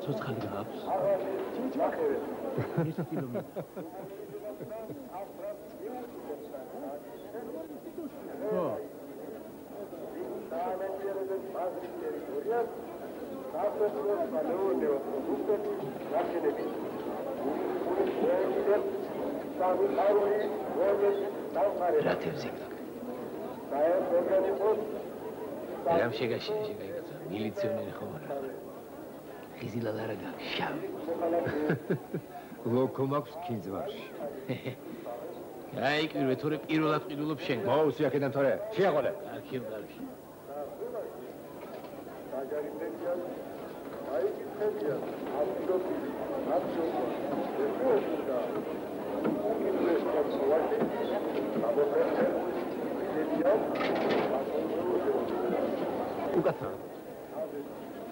ცოცხალი გაქვს? ის კილომეტრი. ხო. რა თევზიკა? რამ შეგაიგაცა? მილიციონერი ხომ არა? ხიზილა არა გაშავ. ლოკო მაქვს კინძვარში. გაიკვირვე თორე პირველად ყიდულობ შენ. მოუსი აქედან თორე. შეაყოლე. არქივ გარში. უკაცა.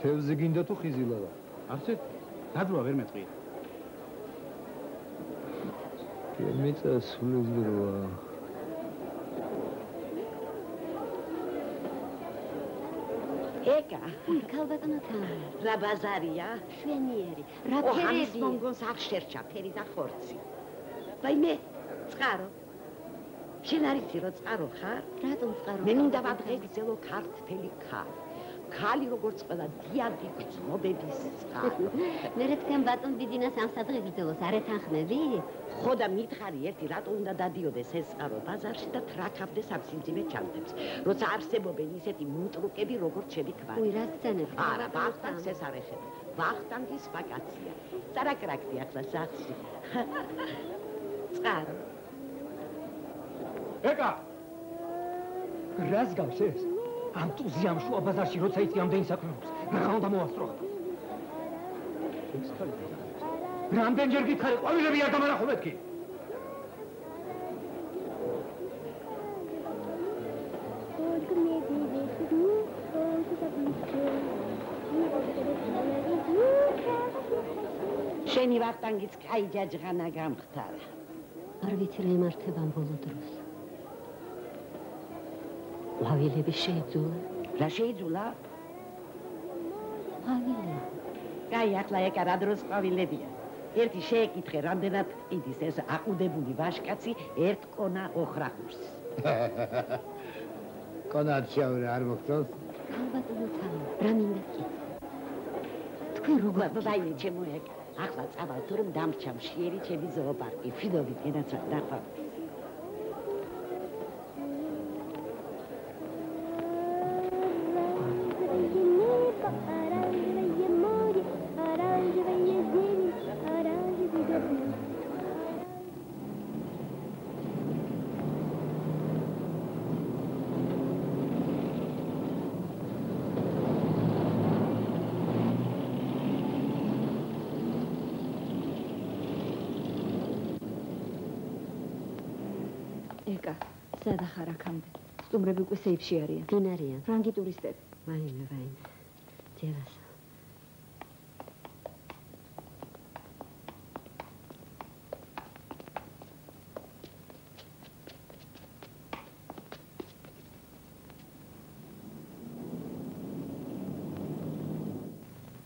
თევზი გინდა თუ ხიზილა და? არცეთ დადროა ვერ მეტყვია. მეცა სულიზდროა. ეკა, ქალბატონოთა, რა ბაზარია? შვენიერი. რა ფერები? მონგონს აღშერჩა ფერი და ხორცი. ვაიმე, წყარო. შენ არ იცი რომ წყარო ხარ? რატომ წყარო? მე მინდა ვადღეგრძელო ქართველი ქალი. ქალი როგორც ყველა დიადი გრძნობების წყარო. მე რეთქენ ბატონ დიდინას ამ სადღეგრძელოს არ ეთანხმები? ხო და მითხარი ერთი რატო უნდა დადიოდეს ეს წყარო ბაზარში და ტრაქავდეს ამ სიმძიმე ჩანთებს. როცა არსებობენ ისეთი მუტრუკები როგორც შენი ქმარი. უი, რა გძანებ? არა, ვახტანგს ეს არ ეხება. ვახტანგის ვაკაცია. წარაკრაკდი ახლა სახლში. წყარო. ეკა! რას გავს ეს? ამ ტუზიამ შუა ბაზარში როცა იცი ამდენი საქმეობს, რა უნდა მოასწრო? რამდენჯერ გითხარი, ყვავილები არ დამარახო მეთქი? შენი ვახტანგიც კაი ჯაჯღანა გამხდარა. არ ვიცი რა იმართება ამ ბოლო დროს. ყვავილები შეიძულა. რა შეიძულა? ყვავილები. კაი, ახლა ეკა რა დროს ყვავილებია. ერთი შეეკითხე, რამდენად ყიდის ეს აყუდებული ვაშკაცი ერთ კონა ოხრახურს. კონად შავრე არ მოგწონს? ქალბატონოთა, რა მინდა კი? თქვენ როგორ? ვაიმე, ჩემო ეკა, ახლა წავალ თუ რომ დამრჩა მშიერი ჩემი ზოოპარკი, მშვიდობით გენაცვალ დახვალ. ეკა, სადა ხარ აქამდე? სტუმრები უკვე სეიფში არიან. ვინ არიან? ფრანგი ტურისტები. ვაიმე. ძევასა.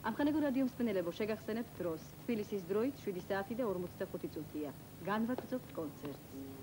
ამხანაგო რადიო მსმენელებო, შეგახსენებთ დროს. თბილისის დროით 7 საათი და 45 წუთია. განვაგრძობთ კონცერტს.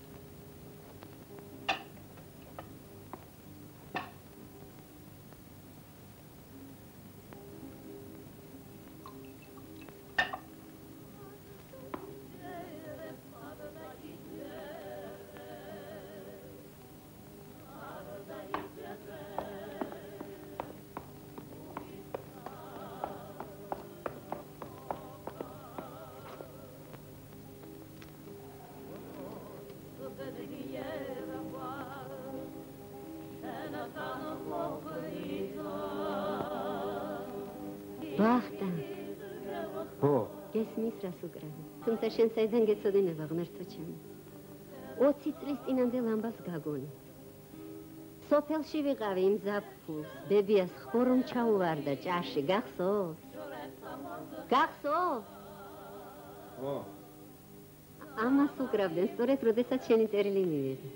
ვახტანგ. ხო. გესმის რას უკრავი. თუმცა შენ საიდან გეცოდინება ღმერთო ჩემო. 20 წლის წინამდელ ამბავს გაგონი. სოფელში ვიყავი იმ ზაფხულს, ბებიას ხმორომ ჩაუვარდა ჭარში, გახსოვს? გახსოვს? ხო. ამას მას უკრავდნენ, სწორედ როდესაც შენი წერილი მივიღე.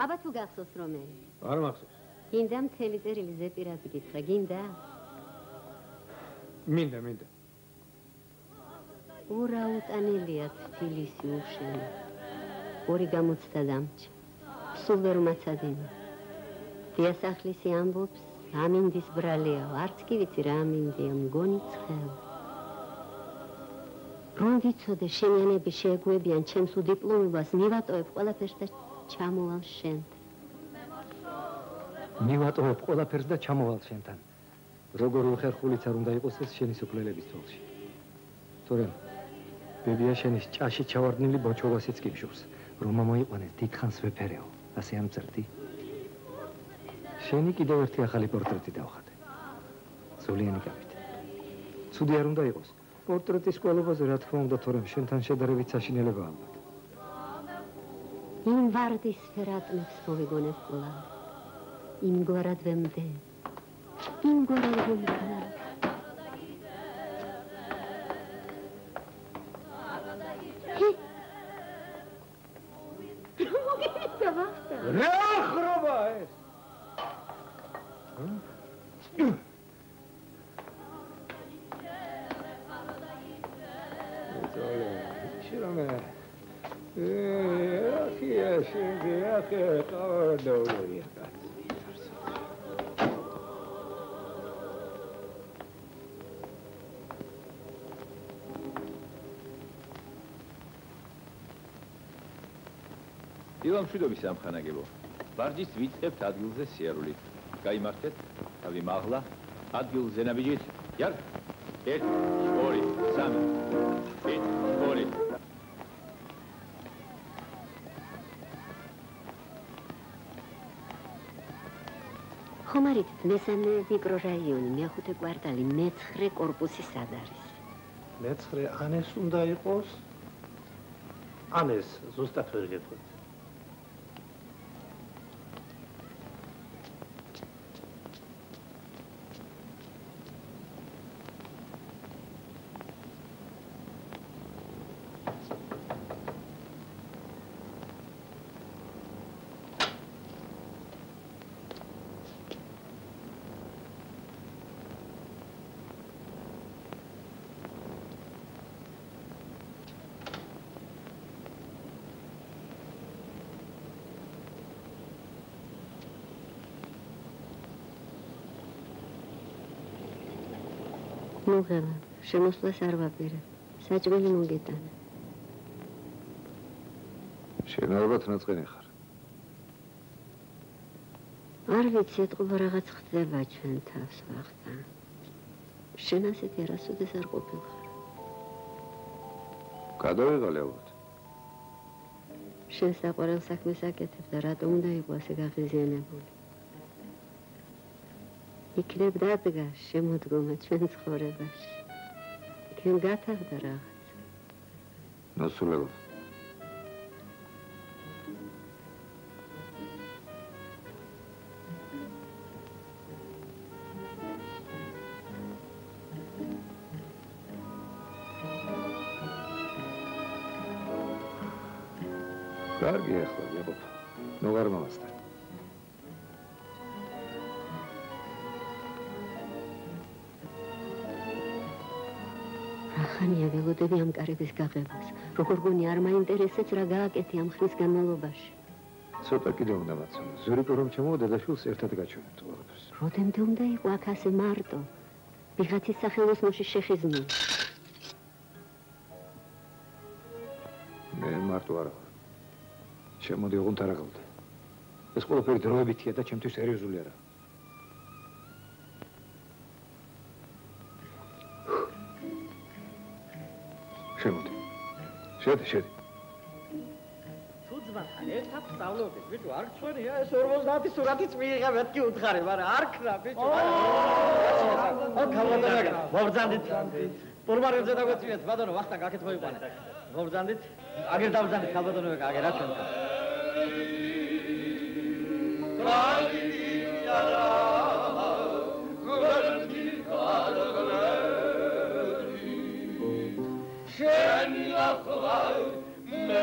აბა თუ გახსოვს რომელი? არ მახსოვს. გინდა მთელი წერილი ზეპირად გითხრა, გინდა? მინდა. ურაუტანელია თბილისი უშენი. ორი გამოცდა დამჭა. სულ ვერ მაცადინო. დიასახლისი ამბობს, ამინდის ბრალია, არც კი ვიცი რა ამინდია, მგონი ცხელ. რომ ვიცოდე შენიანები შეეგუებიან ჩემს უდიპლომობას, მივატოვებ ყველაფერს და ჩამოვალ შენთან. მივატოვებ ყველაფერს და ჩამოვალ შენთან. როგორ უხერხულიც არ უნდა იყოს ეს შენი სოფლელების თვალში. თორემ ბებია შენის ჭაში ჩავარდნილი ბოჭოვასიც კიფშობს, რომ მოიყვანეს დიდხანს ვეფერეო, ასე არ მწერდი. შენი კიდევ ერთი ახალი პორტრეტი დავხატე. სულიანი გავით. ცუდი არ უნდა იყოს. პორტრეტის კვალობაზე რა თქმა უნდა, თორემ შენთან შედარებით საშინელება ალბათ. იმ ვარდის ფერატნებს მოვიგონებ კვლავ. იმგვარად ვემდე. იმგვარად ვემდე. რა ხრობა ეს? დილამშვიდობის სამხანაგებო. ვარჯიშს ვიწყებთ ადგილზე სიარულით. გაიმართეთ, თავი მაღლა, ადგილზე ნაბიჯით. იარ. 1, 2, 3. 1, 2. ხომარით მესამე მიკრორაიონი, მეხუთე კვარტალი, მე-9 კორპუსი სად არის? მე-9 ანეს უნდა იყოს. ანეს ზუსტად ვერ გეტყვით. მოგელა, შემოსვლას არ ვაპირებ. საჭმელი მოგეტანა. შენ ალბათ ნაწყენი ხარ. არ ვიცი, ეთყობა რაღაც ხდება ჩვენ თავს ვახტა. შენ ასეთი არასოდეს არ ყოფილხარ. გადავიღალე ალბათ. შენ საყვარელ საქმეს აკეთებ და რატომ უნდა იყო ასე გაღიზიანებული? იქნებ დადგა შემოდგომა ჩვენ ცხოვრებაში. იქნებ გათავდა რაღაც. ნაცვლად. კარგი ახლა გიყოფ. ნუ არ მომასწრე. ხანია ველოდები ამ კარების გაღებას. როგორ გონი არ მაინტერესებს რა გააკეთე ამ ხნის განმავლობაში. ცოტა კიდევ უნდა მაცემო. ზურიკო რომ ჩემო დედაშვილს ერთად გაჩვენებთ ყველაფერს. როდემდე უნდა იყო აქ ასე მარტო? ვიღაცის სახელოსნოში შეხიზნო. მე მარტო არა. შემოდი ოღონდ არ აღავდე. ეს ყველაფერი დროებითია და ჩემთვის სერიოზული არა. შემოდი. შედი. თუ ძმათან ერთად სწავლობთ, ბიჭო, არ გწვენია ეს 50 სურათიც მიიღე, მეთქი უთხარი, მაგრამ არ ქნა, ბიჭო. ქალბატონო, მოგზანდით. პორმარებზე დაგვეწიეთ, ბატონო, ვახტა გაკეთ მოიყვანეთ. მოგზანდით. აგერ დავზანდით ქალბატონო, აგერ რა თქვენთან. შენი ახლა მე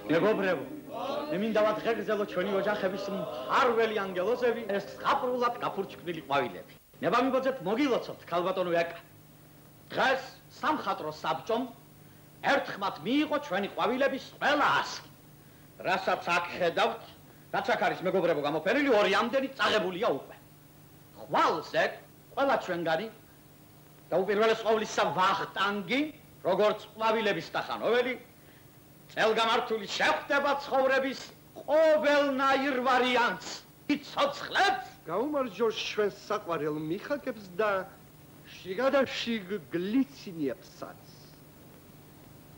მეგობრებო, მე მინდა ვადღეგრძელო ჩვენი ოჯახების მფარველი ანგელოზები, ეს ზღაპრულად გაფურჩქნილი ყვავილები. ნება მიბოძებთ მოგილოცოთ, ქალბატონო ეკა. დღეს სამხატვრო საბჭომ ერთხმად მიიღო ჩვენი ყვავილების ყველა ასლი. რასაც აქ ხედავთ, რაც აქ არის მეგობრებო გამოფენილი, ორიამდენი წაღებულია უკვე. ხვალზე ყველა ჩვენგანი და უპირველეს ყოვლისა ვახტანგი, როგორც ყვავილების სტახანოველი, წელგამართული შეხვდება ცხოვრების ყოველნაირ ვარიანტს. იცოცხლებს გაუმარჯოს ჩვენს საყვარელ მიხაკებს და შიგადაშიგ გლიცინიებსაც.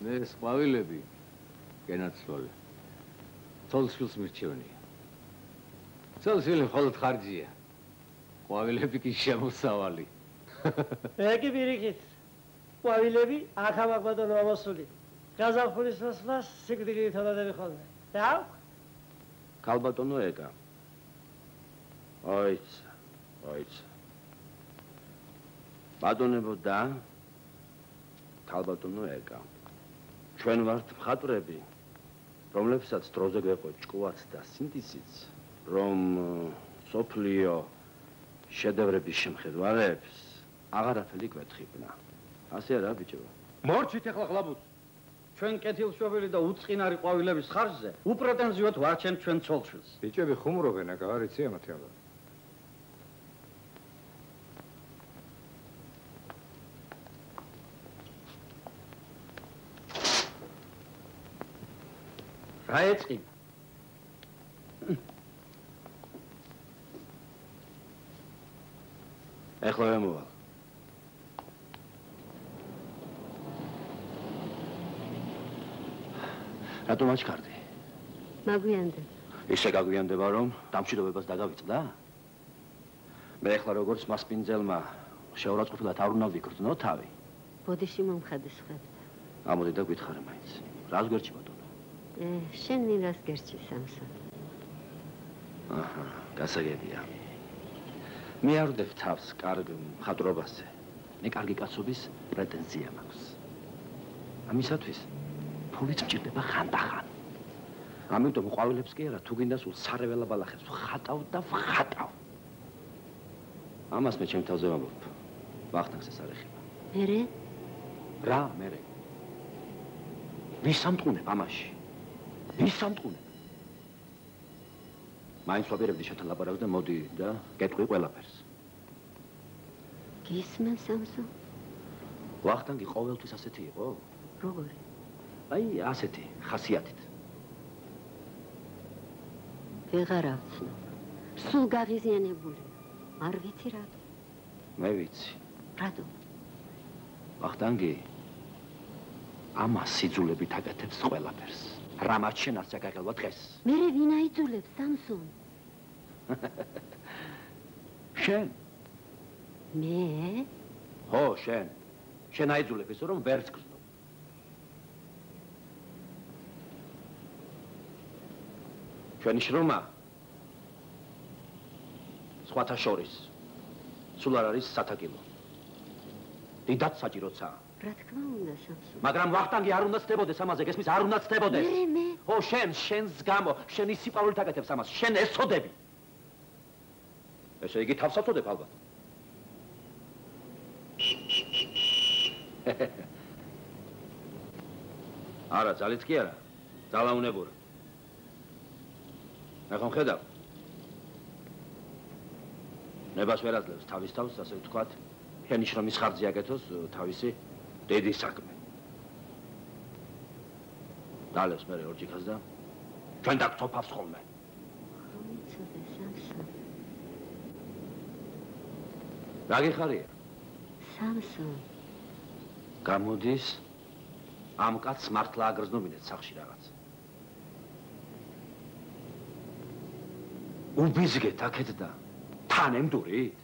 მე ეს ყვავილები გენაცვალე. ცოლ-შვილს მირჩევნია. ცოლ-შვილი მხოლოდ ხარჯია. ყვავილები კი შემოსავალი. ეგი პირიქით. ყვავილები აქ ამაყბადონო ამოსული. გაზაფხულის მოსვლას სიკვდილით თოლადები ხოლმე. და? ქალბატონო ეკა. ოიცა. ბატონებო და ქალბატონო ეკა. ჩვენ ვართ მხატვრები, რომლებსაც დროზე გვეყო ჭკუაც და სინთეზიც, რომ სოფლიო შედევრების შემხედვარებს აღარაფერი გვეთხიბნა. ასე არა ბიჭო? მორჩით ახლა ღლაბუც. ჩვენ კეთილშობილი და უწყინარი ყვავილების ხარჯზე უპრეტენზიოდ ვარჩენთ ჩვენ ცოლ-შვილს. ბიჭები ხუმრობენ, აკა არ იცი ამათი ალბათ. რა ეწყი? ეხლა ვემოვალ. რატომ აჩქარდი? მაგვიანდება. ისე გაგვიანდება, რომ დამშვიდობებას დაგავიწყდა? მე ეხლა როგორც მასპინძელმა შეურაცხყოფილად არ უნდა ვიკრძნო თავი. ბოდიში მომხადისხებ. ამოდი და გითხარე მაინც. რას გვერდში ბატონო? შენ რას გერჩი სამსონ? აჰა, გასაგებია. მე არ ვდებ თავს კარგ მხატვრობაზე. მე კარგი კაცობის პრეტენზია მაქვს. ამისათვის ფულიც მჭირდება ხანდახან. ამიტომ ყვავილებს კი არა, თუ გინდა სულ სარეველა ბალახებს ვხატავ და ვხატავ. ამას მე ჩემ თავზე ვამბობ. ვახტანგს ეს არ ეხება. მერე? რა, მერე? ვის ამტყუნებ ამაში? ვის ამტყუნებ? მაინც ვაპირებდი შენთან ლაპარაკს და მოდი და გეტყვი ყველაფერს. გისმენ სამსონ? ვახტანგი ყოველთვის ასეთი იყო? როგორი? აი, ასეთი, ხასიათით. ვეღარ ავცნობ. სულ გაღიზიანებული. არ ვიცი რატო. მე ვიცი. რატო? ვახტანგი ამას სიძულებით აკეთებს ყველაფერს. რამაც შენ არ საგაღელვა დღეს. მერე ვინ აიძულებს სამსონ? შენ. მე? ხო, შენ. შენ აიძულებ ისე რომ ვერც გრძნო. ჩვენი შრომა სხვათა შორის სულ არ არის სათაკილო. დიდად საჭიროცა. რა თქმა უნდა, სამსონ. მაგრამ ვახტანგი არ უნდა ცდებოდეს ამაზე, გესმის, არ უნდა ცდებოდეს. მე. ხო, შენს გამო, შენი სიყვარულით აკეთებს ამას, შენ ეცოდები. ესე იგი თავს აწოდებ ალბათ. არა, ძალით კი არა. ძალაუნებურა. ახლა ხედავ. ნებას ვერ აძლევს თავის თავს, ასე ვთქვათ, შენი შრომის ხარჯზე აკეთოს თავისი დიდი საქმე. დალევს მე ორჯიქას და ჩვენ დაგწოფავს ხოლმე. მომიცოდე სამსონ. რა გიხარია? სამსონ. გამოდის ამ კაცს მართლა აგრძნობინეთ სახში რაღაც. უბიზგეთ აქეთ და თან ემდურით?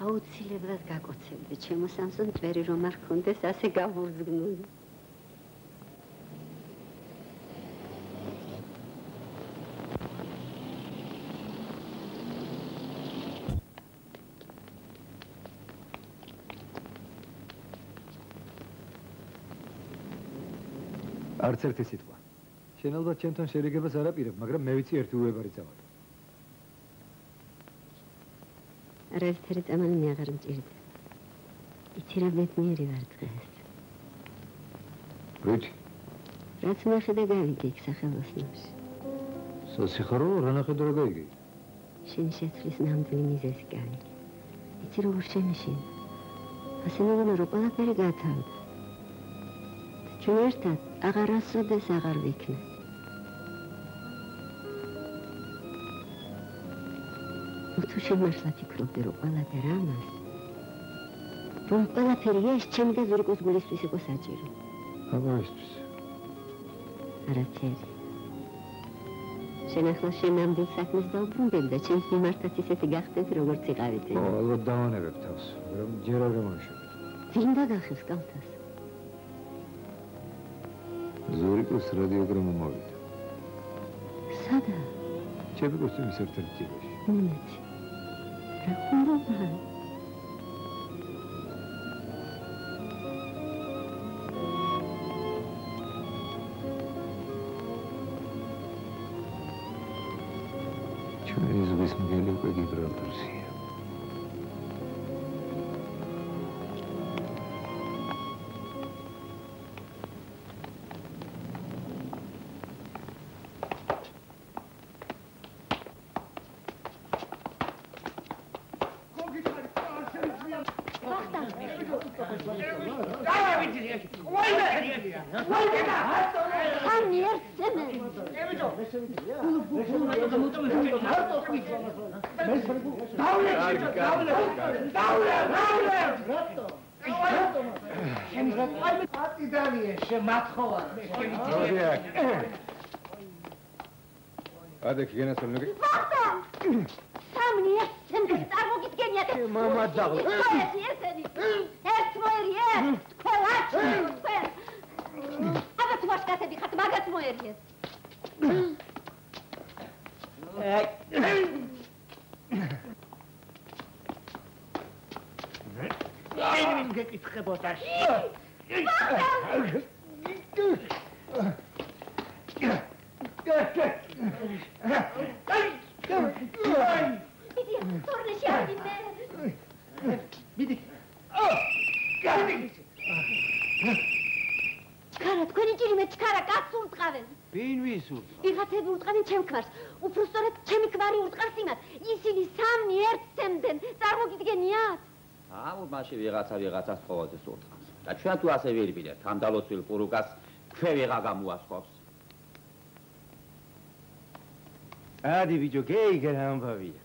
აუცილებლად გაკოცებდი, ჩემო სამსონ წვერი რომ არ ქონდეს, ასე გავურძგნული. არც ერთი სიტყვა. შენ ალბათ ჩემთან შერიგებას არ აპირებ, მაგრამ მე ვიცი ერთი უებარი წამალი. არაერთი წამალი მე აღარ მჭირდება. იცი რა ბედნიერი ვარ დღეს. რითი? რაც ნახე და გავიგე იქ სახელოსნოში. სასიხარულო რა ნახე და რა გაიგე? შენი შეცვლის ნამდვილი მიზეზი გავიგე. იცი როგორ შემეშინა. ასე მოგონა რომ ყველაფერი გათავდა. ჩვენ ერთად აღარასოდეს აღარ ვიქნებ. თუ შემართლა ფიქრობდი რომ ყველაფერი ამას, რომ ყველაფერი ეს ჩემი და ზურიკოს გულისთვის იყო საჭირო. აბაისთვის. არაფერი. შენ ახლა შენ ნამდვილ საქმეს დაუბრუნდები და ჩემს მიმართაც ისეთი გახდები, როგორც იყავით. ალბათ დავანებებ თავს, მაგრამ ჯერ არ გამომშვიდ. ვინ დაგახევს კალთას? ზურიკოს რადიოგრამა მოვიდა. სადა? ჩემი კოსტუმის ერთ-ერთ ჯიბეში. მონეთი. რა ხუმრობა? ჩვენი ზღვის მგელი უკვე გიბრალტარზეა. Adek gene sen ne? Samni, sen de tarvo gitgeniya. Mama dağlı. Eseni. Esmoeriye. Kolaç. Aba tu başkası bir hat magat moeriye. Benim gekitxebotaş. Kara, თქვენი ჭირიმე ჩქარა კაცს ურტყავენ. ვინ ვისურს? ვიღაცები ურტყავენ ჩემ ქმარს. უფრო სწორედ ჩემი ქმარი ურტყავს იმათ. ისინი სამნი ერთცემდნენ. წარმოგიდგენიათ? მაშინ ვიღაცას ყოველთვის ურტყავს. და ჩვენ თუ ასე ვირბინებთ ამ დალოცვილ პურუკას, ჩვენ ვიღა გამოასხობს. ადი ბიჭო, გეიგე რა ამბავია.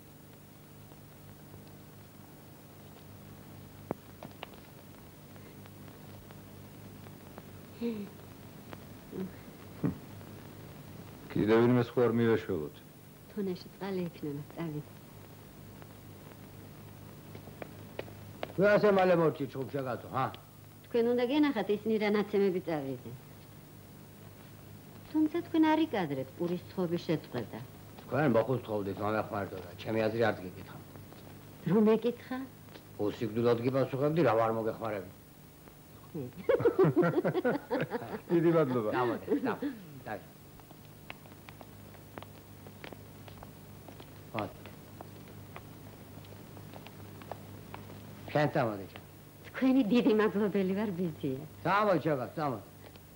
კიდევ ვინმე სხვა არ მივეშველოთ. თონაში წყალი ექნება, წავიდე. რა ასე მალე მორჩით ჩხუბშა კაცო, ჰა? თქვენ უნდა გენახათ ისინი რა ნაცემები წავიდნენ. თუმცა თქვენ არ იკადრეთ პურის ცხობის შეწყვეტა. თქვენ მოხუს თხოვდით, მომეხმარდოდა, ჩემი აზრი არ გეკითხა. რომ ეკითხა? უსიკვდილოდ გიპასუხებდი, რა ვარ მოგეხმარები. დიდი მადლობა. დავადე, დაი. Hadi. Şen tamam diyeceğim. თქვენი დიდი მადლობელი ვარ ბიძია. Tamam çabuk, tamam.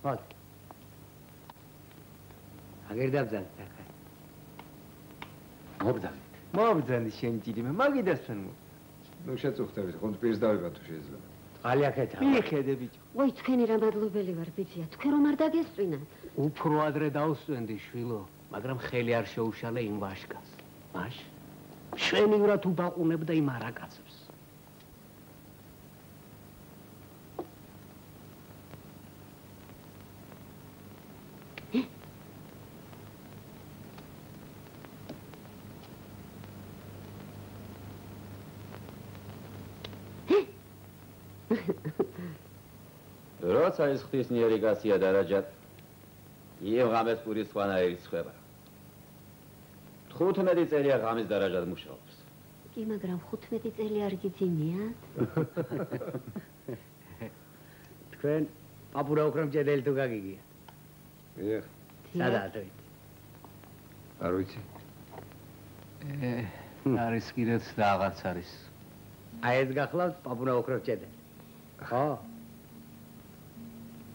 Hadi. აგერდაბზან. მობძანდი შენ ჭირიმე, მაგიდასთან. ნუ შეწუხდებით, ხომ პირს დავიბათ თუ შეიძლება. ყალი აქეთა. მიხედე ბიჭო. ой, თქვენი რა მადლობელი ვარ ბიძია. თქვენ რომ არ დაგესწვინათ. უფრო ადრე დავსვენდი შვილო, მაგრამ ხელი არ შეუშალე იმ ვაშკას. მაშ შვენივრად უბაყუნებდა იმ არაკაცებს. როცა ის ღვთისმიერი გასია დარაჯად, იმ ღამეს პურის სხვანაირი ცხება. 15 წელია ღამის დარაჯად მუშაობს. კი, მაგრამ 15 წელი არ გიძინიათ? თქვენ პაპურა უხრამჭედელი თუ გაგიგია? ეხ. სადათვით? არ ვიცი. არის კიდეც და აღარც არის. აი ეს გახლავთ პაპურა უხრამჭედელი. ხო?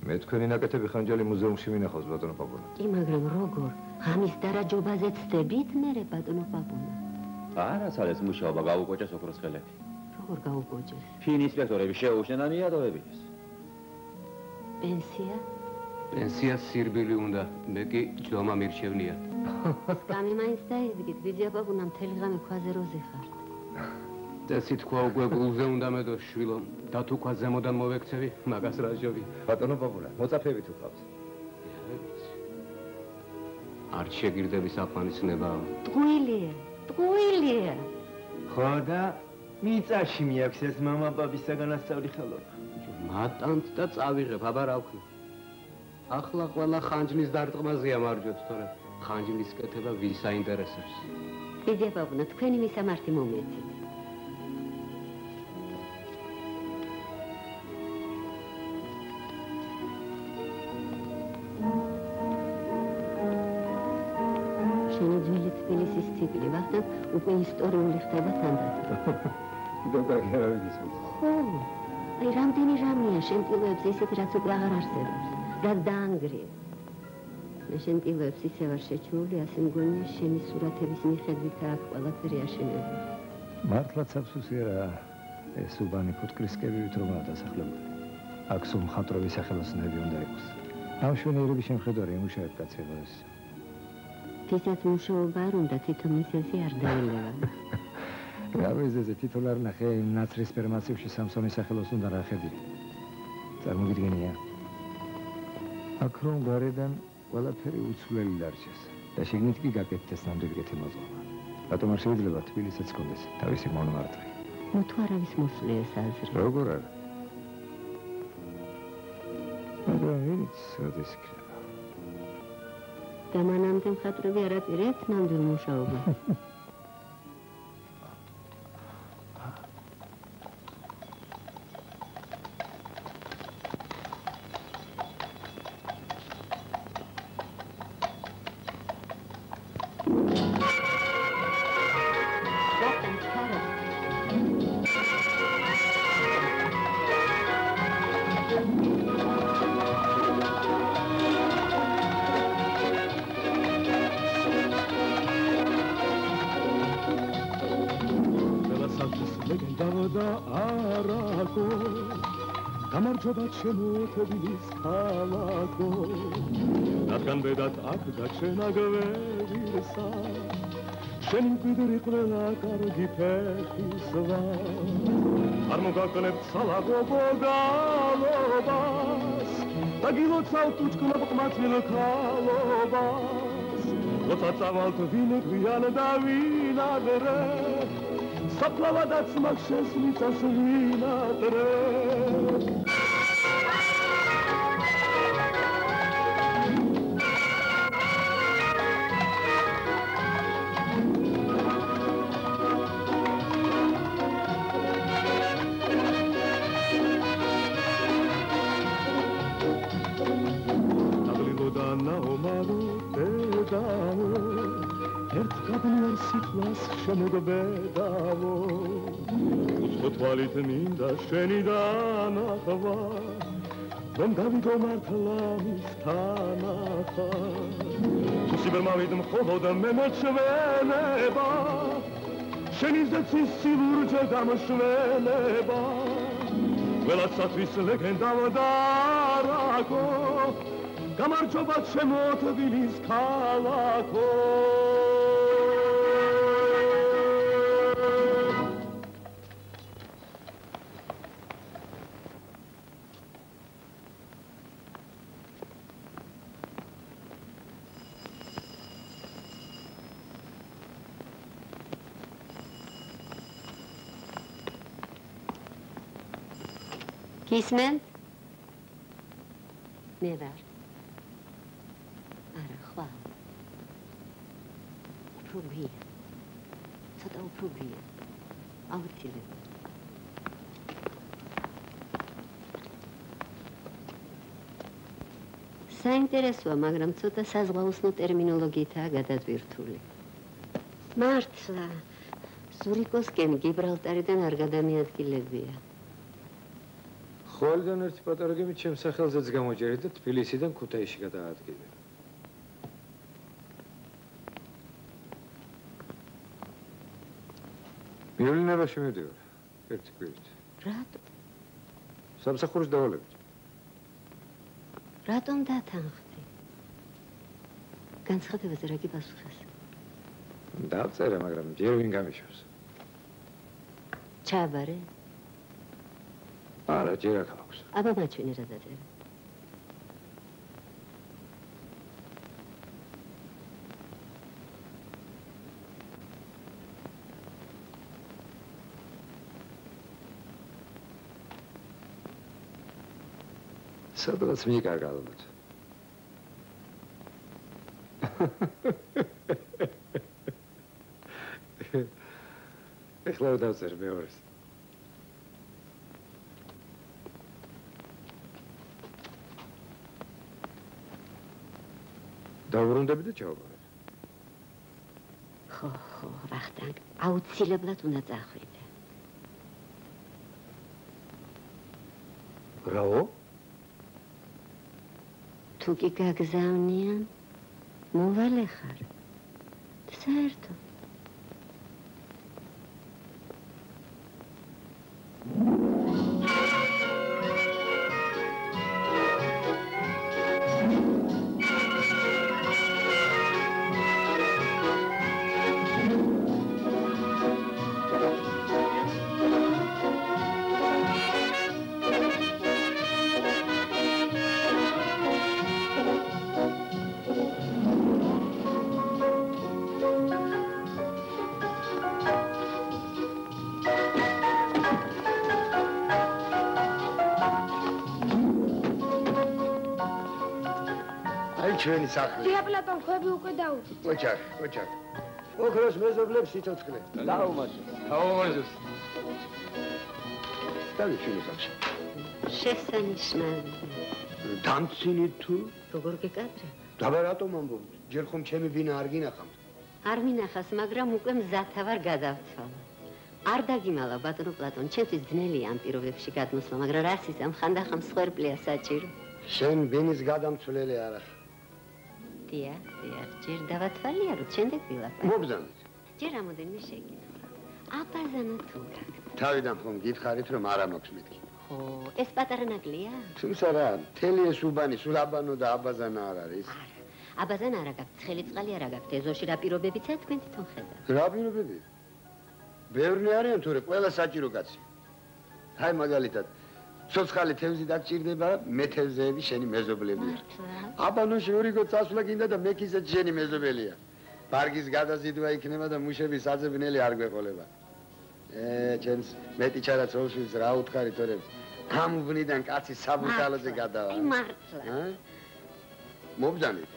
მე თქვენი ნაკეთები ხანჯალი მუზეუმში მინახავს ბატონო პაპუნა. კი, მაგრამ როგორ? ღამის დარაჯობაზე ცდებით მერე ბატონო პაპუნა? არა, სალეს მუშაობა გაუკოჭეს ოქროს ხელები. როგორ გაუკოჭეს? ფინ ინსპექტორები შეუჩნენ და მიადოებინეს. პენსია? პენსიას სირბილი უნდა, მე კი ჯომა მირჩევნია. სკამი მაინც დაიდგით, ბიძია პაპუნა მთელი ღამე ქვაზე როზე ხართ. წესი თქვა უკვე გულზე უნდა მედო შვილო, და თუ ქვა ზემოდან მოვექცევი, მაგას რა ჟობი. ბატონო პაპუნა, მოწაფეები თუ ყავს? არ შეგირდები საფმანისნება. ტყუილია. ხო და მიწაში მიაქვს ეს მამა პაპისაგან ასწავლი ხელობა. მატანთ და წავიღებ, აბა რა ვქნა. ახლა ყველა ხანჯლის დარტყმაზეა მარჯვეთ, თორე ხანჯლის კეთება ვის აინტერესებს. ბიძია პაპუნა, თქვენი მისამართი მომეცით. შენაძვილი თბილისის ციკლი ვახტანგ უკვე ისტორიული ხდება თანდათან. კიდევ კარგი არ ვიცი. ხო, აი რამდენი რამეა შენტილოებს ისეთ რაც უკვე აღარ არსებობს. და დაანგრიე. მე შენტილოებს ისე ვარ შეჩეული, ასე მგონია შენი სურათების მიხედვით აქ ყველაფერი აშენებული. მართლაც აფსუსია რა, ეს უბანი ფუტკრისკებით რომაა დასახლებული. აქ სულ მხატვრების სახელოსნები უნდა იყოს. ამ შვენიერების შემხედარი იმუშავებ კაცებას. თისაც მუშაობა არ უნდა, თვითონ მისელსი არ დაელევა. რა ვიზეზე თვითონ არ ნახე იმ ნაცრის სპერმაციებში სამსონის სახელოს უნდა რა ხედი. წარმოგიდგენია. აქ რომ გარედან ყველაფერი უცვლელი დარჩეს და შიგნით კი გაკეთდეს ნამდვილი კეთილმოწყობა. რატომ არ შეიძლება თბილისიც კონდეს თავისი მონმარტი? ნუ თუ არავის მოსვლია ეს აზრი. როგორ არა? მაგრამ ვინც როდის იქნება? და მანამდე მხატვრები არ აპირებთ ნამდვილ მუშაობას. გამარჯობა შემოთბილის ქალაქო რადგან ბედად აქ გაჩენა გვერდისა შენი მკვიდრი ყველა კარგი ფეხისვა არ მოგაკლებთ სალაგობო გალობას და გილოცავთ უჩქნებ ყმაწვილ ქალობას როცა წავალთ ვინ გვიან და ვინ ადრე საფლავადაც მაგ შესმიწას ვინ ადრე შემოგბედავო უცხო თვალით მინდა შენი დანახვა რომ გავიგო მართლა მის თანახა თუ სიბერმავით მხოლოდ მე მოჩვენება შენი ზეცის სილურჯე გამოშვენება ყველასათვის ლეგენდავ დარაკო გამარჯობა ჩემო თბილის ქალაქო გისმენთ? მე ვარ. არა, ხვალ. უფრო გვია. ცოტა უფრო გვია. აუცილებლად. საინტერესოა, მაგრამ ცოტა საზღვაოსნო ტერმინოლოგიითაა გადადვირთული. მართლა, ზურიკოსკენ გიბრალტარიდან არ გადამიადგილებია. ხოლიდან ერთი პატარა გემით ჩემს სახელზეც გამოჯერეთ და თბილისიდან ქუთაისში გადაადგილე. მიოლინებაში მივდივარ, ერთი კვირით. რატო? სამსახურის დავალებით. რატომ დათანხმდი? განცხადებაზე რა გიპასუხეს? დავწერე, მაგრამ ჯერ ვინ გამიშავს. ჩაბარე? არა, ჯერ აქ აქვს. აბა მაჩვენე რა დაწერე. სადღაც მიიკარგა ალბათ. ეხლა დავწერ მეორეს. დავბრუნდები და ჩავაბარებ. ხო, ვახტანგ, აუცილებლად უნდა წახვიდე. ბრავო? თუ კი გაგზავნიან, მოვალე ხარ. საერთოდ. ჩვენი სახლი. დია პლატონ ხვები უკვე დაუ. ოჩახ. ოქროს მეზობლებს სიცოცხლე. დაუმაჯო. დაუმაჯოს. დავი ჩვენი სახლში. შესანიშნავი. დამცინი თუ? როგორ გეკადრე? დაბა რატომ ამბობ? ჯერ ხომ ჩემი ვინა არ გინახავთ? არ მინახავს, მაგრამ უკვე მზათა ვარ გადავთვალა. არ დაგიმალა ბატონო პლატონ, ჩემთვის ძნელია ამ პირობებში გადმოსვლა, მაგრამ რას იცამ, ხანდახან მსხვერპლია საჭირო. შენ ვინის გადამცვლელი არა. დიახ, ჯერ დავათვალიეროთ, შემდეგ ვილაპარაკოთ. მობრძანეთ. ჯერ რამოდენიმე შეკითხვა. აბაზანა თუ გაქვს? თავიდან ხომ გითხარით, რომ არა მაქვს მეთქი. ხო, ეს პატარა ნაკლია? თუმცა რა, მთელი ეს უბანი სულ აბანო და აბაზანა არ არის. არა, აბაზანა არა გაქვს, ცხელი წყალი არა გაქვს, ეზოში რა პირობებიცაა თქვენ თვითონ ხედავთ. რა პირობები? ბევრი არიან თორე, ყველა საჭირო კაცი. აი მაგალითად, ცოცხალი თევზი დაგჭირდება, მე თევზეები შენი მეზობლებია. აბანოში ორიგო წასვლა გინდა და მექისაც შენი მეზობელია. ბარგის გადაზიდვა იქნება და მუშების საძებნელი არ გვეყოლება. ჩემს მეტი ჩარაც ოლშვილს რა უთხარი თორე, ამ უბნიდან კაცი საბურთალოზე გადავა. აი მართლა. მობრძანეთ.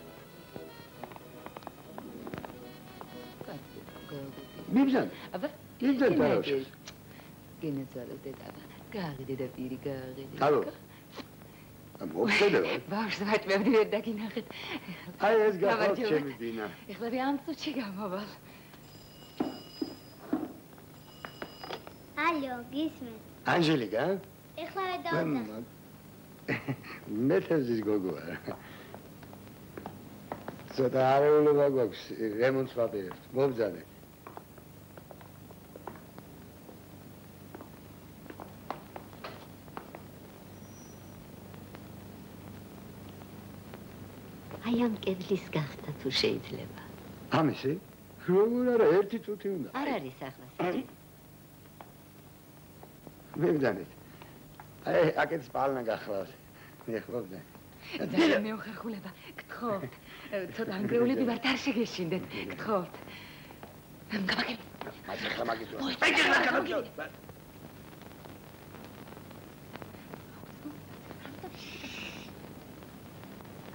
მიბრძანეთ. აბა, მიბრძანეთ არაში. გენეცვალო დედაბა. გააღიდე და პირი გააღიდე. ალო. მოგხედე. ბავშვს ვაჭმევდი ვერ დაგინახეთ. აი ეს გახავთ ჩემი ბინა. ეხლა მე ამ წუთში გამოვალ. ალო, გისმენთ? ანჟელიკა? ეხლა ვერ დავუძახ. მე თევზის გოგო ვარ. ცოტა არეულობა გვაქვს, რემონტს ვაპირებთ. მობრძანე. აი ამ კედლის გახდა თუ შეიძლება. ამისი? როგორ არა, ერთი წუთი უნდა. არ არის ახლა. მებრძანეთ. აი, აკეთს პალნა გახლავს. მეხლობდე. ძალიან მეუხერხულება, გთხოვთ. ცოტა ანგრეულები ვართ, არ შეგეშინდეთ. გთხოვთ. გამაგები. მაგის.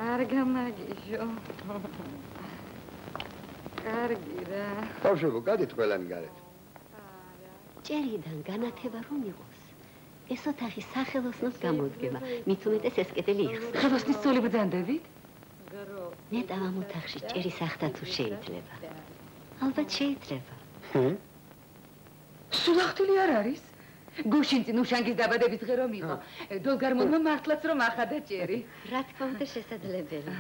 არ გამაგიშო. კარგი რა. ბავშვებო, გადით ყველანი გარეთ. ჭერიდან განათება რომ იყოს. ეს ოთახი სახელოსნოს გამოდგება. მით უმეტეს ეს კედელი იხსნა. ხელოსნის ცოლი ბრძანდებით? ნეტავ ამ ოთახში ჭერის ახთა თუ შეიძლება. ალბათ შეიძლება. სულახტილი არ არის? გუშინწინ უშანგის დაბადების დღე რომ იყო. დოლგარმონმა მართლაც რომ ახადა ჭერი. რა თქმა უნდა შესაძლებელია.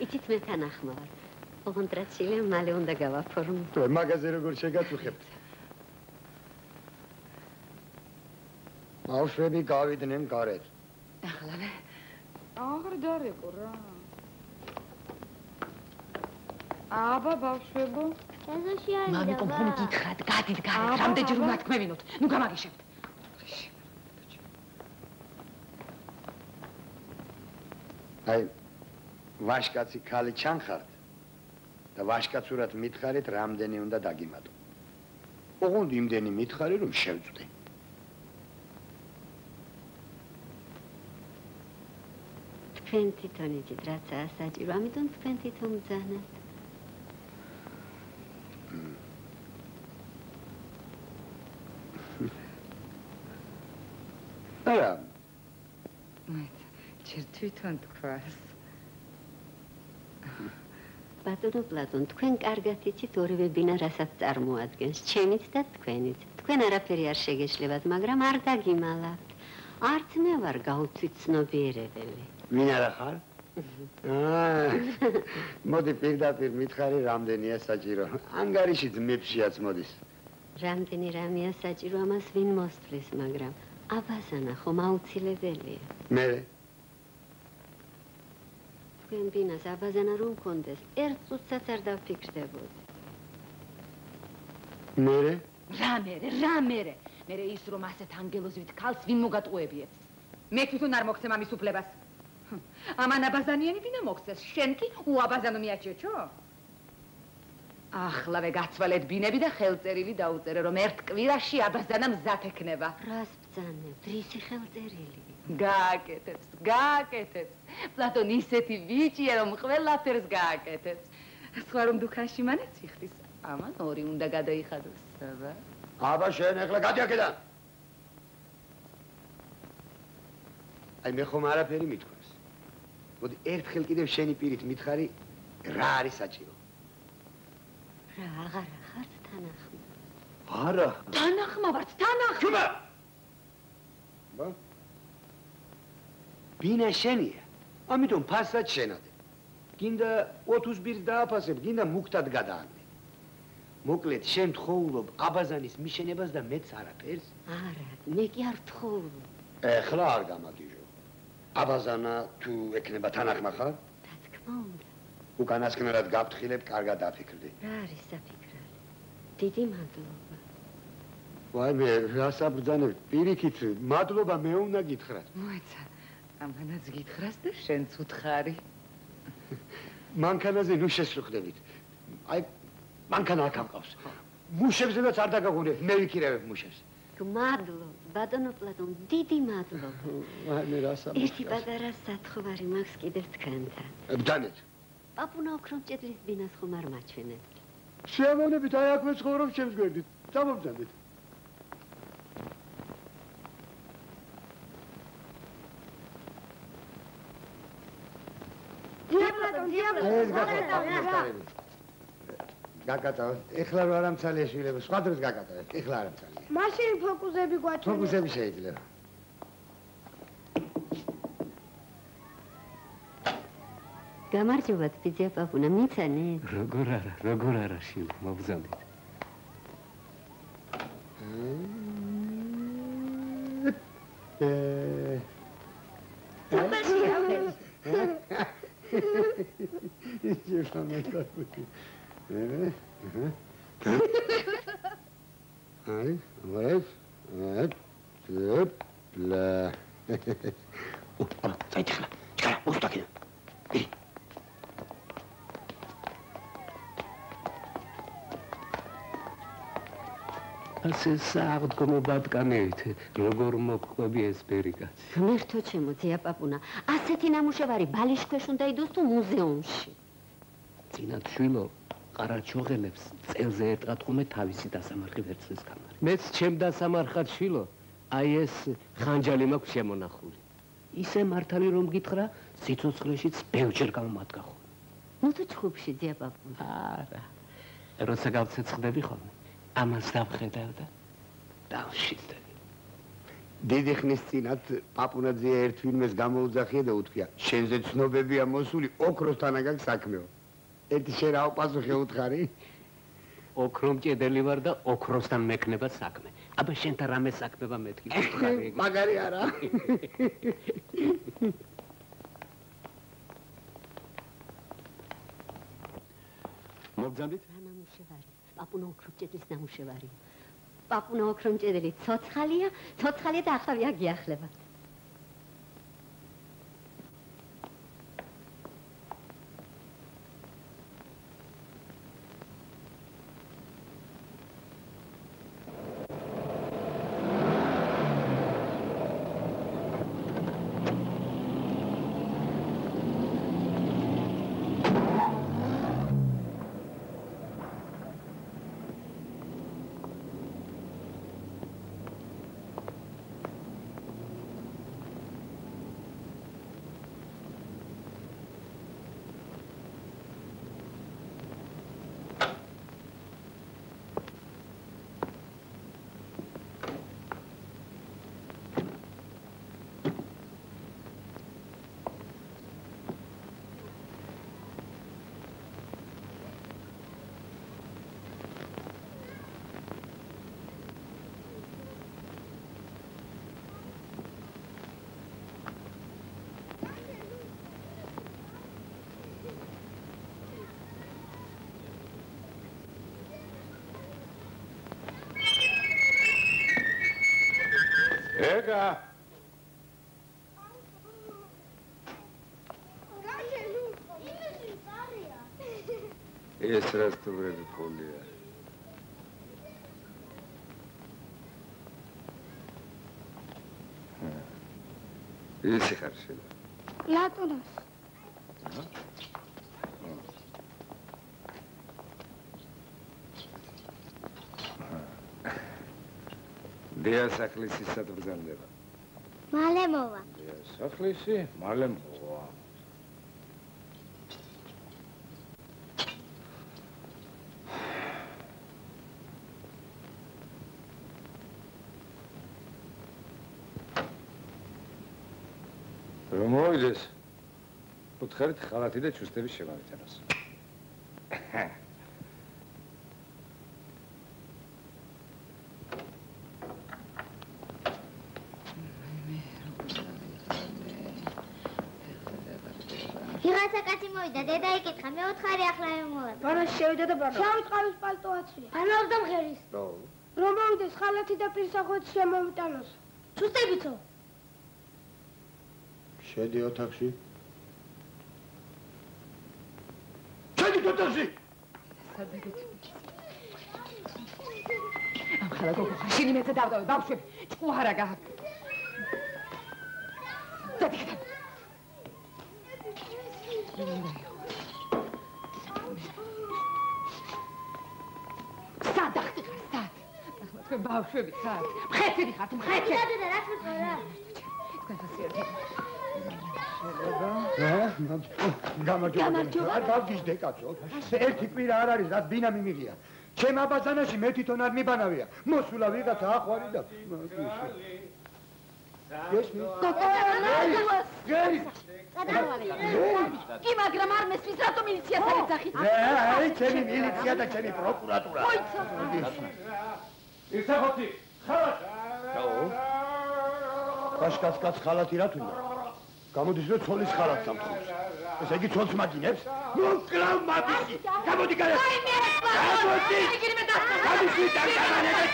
იცით მე თანახმოვარ. ოღონდ რაც შეიძლება მალე უნდა გავაფორმო. მაგაზე როგორ შეგაწუხებთ? ბავშვები გავიდნენ გარეთ. ახლა აღარ დარეკო რა. აბა ბავშვებო, ეზოში არის და. მამიკომ ხომ გითხრათ, გადით გარეთ, რამდენჯერ უნდა თქვმევინოთ. ნუ გამაგიშებთ. აი, ვაშკაცი ქალი ჩანხართ და ვაშკაცურად მითხარით, რამდენი უნდა დაგიმატო. ოღონდ იმდენი მითხარი, რომ შევწვდე. თქვენ თვითონ იცით, რაცაა საჭირო, ამიტომ თქვენ თვითონ ბრძანებთ. არა. ჯერ თვითონ თქვას. ბატონო პლატონ, თქვენ კარგად იცით ორივე ბინა რასაც წარმოადგენს, ჩემით და თქვენით. თქვენ არაფერი არ შეგეშლებათ, მაგრამ არ დაგიმალავთ. არც მე ვარ გაუცვით ცნობიერებელი. ვინ არა ხარ? მოდი პირდაპირ მითხარი, რამდენია საჭირო. ანგარიში ძმებშიაც მოდის. რამდენი რამეა საჭირო, ამას ვინ მოსთვლის, მაგრამ აბაზანა ხომ აუცილებელია. მე თქვენ ბინას აბაზანა რომ მქონდეს, ერთ წუთსაც არ დავფიქრდებოდი. მე რა მერე? მერე ის რომ ასეთ ანგელოზივით ქალს ვინ მოგატყუებიეთ? მე თვითონ არ მოგცემ ამის უფლებას. ამან აბაზანიანი ვინა მოგცეს? შენ კი უაბაზანო მიაჩეჩო? ახლავე გაცვალეთ ბინები და ხელწერილი დაუწერე, რომ ერთ კვირაში აბაზანა მზად ექნება. რას ბრძანებთ? რისი ხელწერილი? გააკეთებს. პლატონ ისეთი ბიჭია, რომ ყველაფერს გააკეთებს. სხვა რომ დუქანში მანაც იხდის, ამან ორი უნდა გადაიხადოს. აბა შენ ეხლა გადი აქედან. აი მე ხომ არაფერი მithქვას. მოდი ერთხელ კიდევ შენი პირით მითხარი, რა არის საჭირო? რა აღარ ხართ თანახმა? არა. თანახმა ვართ, თანახმა. ჩუბა. ბა? ბინა შენია. ამიტომ ფასად შენადე. გინდა 20 ბირს დააფასებ, გინდა მუქთად გადაანე. მოკლედ, შენ თხოვულობ აბაზანის მიშენებას და მეც არაფერს? არა, მე კი არ ვთხოვულობ. ეხლა არ გამაგიჟო. აბაზანა თუ ექნება თანახმა ხარ? რა თქმა უნდა. უკანასკნელად გაფრთხილებ, კარგად დაფიქრდი. რა არის საფიქრალი? დიდი მადლობა. ვაი მე რას აბრძანებ? პირიქით, მადლობა მე უნდა გითხრათ. მოეცა, ამანაც გითხრას და შენც უთხარი. მანქანაზე ნუ შესრულდებით. აი მანქანა აქ ამყავს. მუშებზედაც არ დაგაგონებ, მე ვიქირავებ მუშებს. გმადლობ, ბატონო პლატონ, დიდი მადლობა. ვაი მე რას აბრძანებ? ერთი პატარა სათხოვარი მაქვს კიდევ თქვენთან. ბძანეთ. პაპუნა ოქრომჭედლის ბინას ხომ არ მაჩვენებთ? შეამოვნებით, აი აქვე ცხოვრობ ჩემს გვერდით. წამობძანეთ. ეს გაკეთე. გაკეთე. ეხლა რა არამცალია შვილებო, სხვა დროს გაკეთე. ეხლა არამცალია. მაშინ ფოკუსები გვაჩვენე. ფოკუსები შეიძლება. გამარჯობა, თბიძია პაპუნა, მიცანე? როგორ არა, შვილო, მოგზავნით. Ai, vai. Bla. Sai tkhala. Tkhala, usta kida. ასე სააღდგომობადგანით როგორ მოგყვები ეს ბერიკაც? ღმერთო ჩემო, ძია პაპუნა, ასეთი ნამუშევარი ბალიშქვეშ უნდა იდოს თუ მუზეუმში? წინათ შვილო, ყარაჩოღელებს წელზე ერთად ხუმე თავისი დასამარხი ვერცხლის კამარი. მეც ჩემ დასამარხად შვილო, აი ეს ხანჯალი მაქვს შემონახული. ისე მართალი რომ გითხრა, სიცოცხლეშიც ბევრჯერ გამომადგა ხოლმე. ნუ თუ ჩხუბში, ძია პაპუნა. არა. როცა გავცეცხლები ხოლმე, ამას დავხედავ და დავშიძდები. დიდი ხნის წინათ პაპუნაძე ერთ ვინმეს გამოუძახია და უთქვია, შენზე ცნობებია მოსული, ოქროსთან აგაკ საქმეო. ერთი შენ რა პასუხი უთხარი? ოქრომჭედელი ვარ და ოქროსთან მექნება საქმე. აბა შენთან რამე საქმეა მეთქი? მაგარი არა. მოგძანდით? რა ნამუშევარი? პაპუნა ოქრომჭედლის ნამუშევარი. პაპუნა ოქრომჭედელი ცოცხალია და ახლა გიახლება. Ega! ეს რასტურები ფოლია. ისი ხარ შენ? ლატუნოს. დიასახლისი სად ბრძანდება? მალე მოვა. დიასახლისი? მალე მოვა. რომ მოვიდეს, უთხარით ხალათი და ჩუსტების შემავიტანოს. ვიღაცა კაცი მოვიდა, დედა იკითხა, მე უთხარი ახლა მოვა. ბანას შევიდა და ბანა. შავი წყავის პალტო აცვია. ბანავს და მღერის. რომ მოვიდეს ხალათი და პირსახვეც შემოვიტანოს. ჩუსტებიცო. შედი ოთახში. შედი ოთახში. ამ ხალა გოგო ხაშინი მეც დავდავე ბავშვები. ჭკუარა გააკ. დადიქდა. სადახტი ხარ, სად? ახლა თქვენ ბავშვები ხართ. მხეთები ხართ, მხეთები. და რა თქვა? თქვენ ხასიათი. გამარჯობა. გავგიჟდე კაცო. ერთი კვირა არ არის, რაც ბინა მიმიღია. ჩემ აბაზანაში მე თვითონ არ მიბანავია. მოსულა ვიღაცა ახვარი და გესმის? კი, მაგრამ არ მესმის, რატომ მილიციას არ ეძახით? აი, ჩემი მილიცია და ჩემი პროკურატურა. ისახოთი, ხალათი. კაშკაც ხალათი რა თუნდა? გამოდის რომ ცოლის ხალათს ამხობს. ესე იგი ცოლს მაგინებს? ნუ კლავ მაბიში. გამოდი გარე. აი მე გამოდი. იგი მე დასწრა. გამიში დაგანანებს.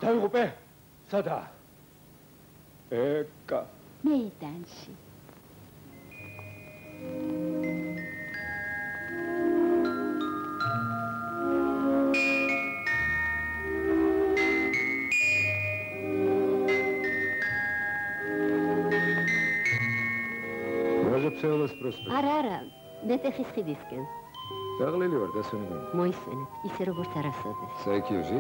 დაიღუპე? სადა? ეკა. მეიდანში. ცეულას პროსპექტი. არა, მეტეხის ხიდისკენ. დაღლილი ვარ, დასვენებანი. მოისმენეთ, ისე როგორც არასოდეს. საიქიოში?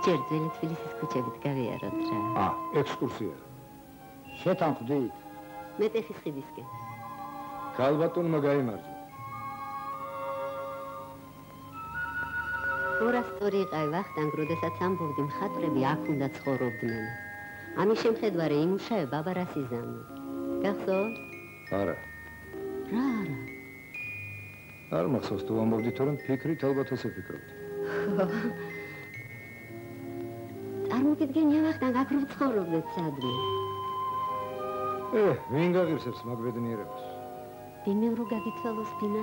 ჯერ ძველი თბილისის ქუჩებით გავიაროთ რა. ექსკურსია. შეთანხმდით? მეტეხის ხიდისკენ. ქალბატონმა გაიმარჯვა. ორასწორი იყავი ვახტანგ, როდესაც ამბობდი მხატვრები აქ უნდა ცხოვრობდნენ. ამის შემხედვარე იმუშავება აბა რას იზამო. გახსოვს? არა. რა არა? არ მახსოვს თუ ამბობდი, თორემ ფიქრით ალბათ ასე ვფიქრობდი. წარმოგიდგენია ვახტანგ, აქ რომ ცხოვრობდეთ სადმე. ვინ გაღირსებს მაგ ბედნიერებას? ვინმე რო გაგიცვალოს ფინა?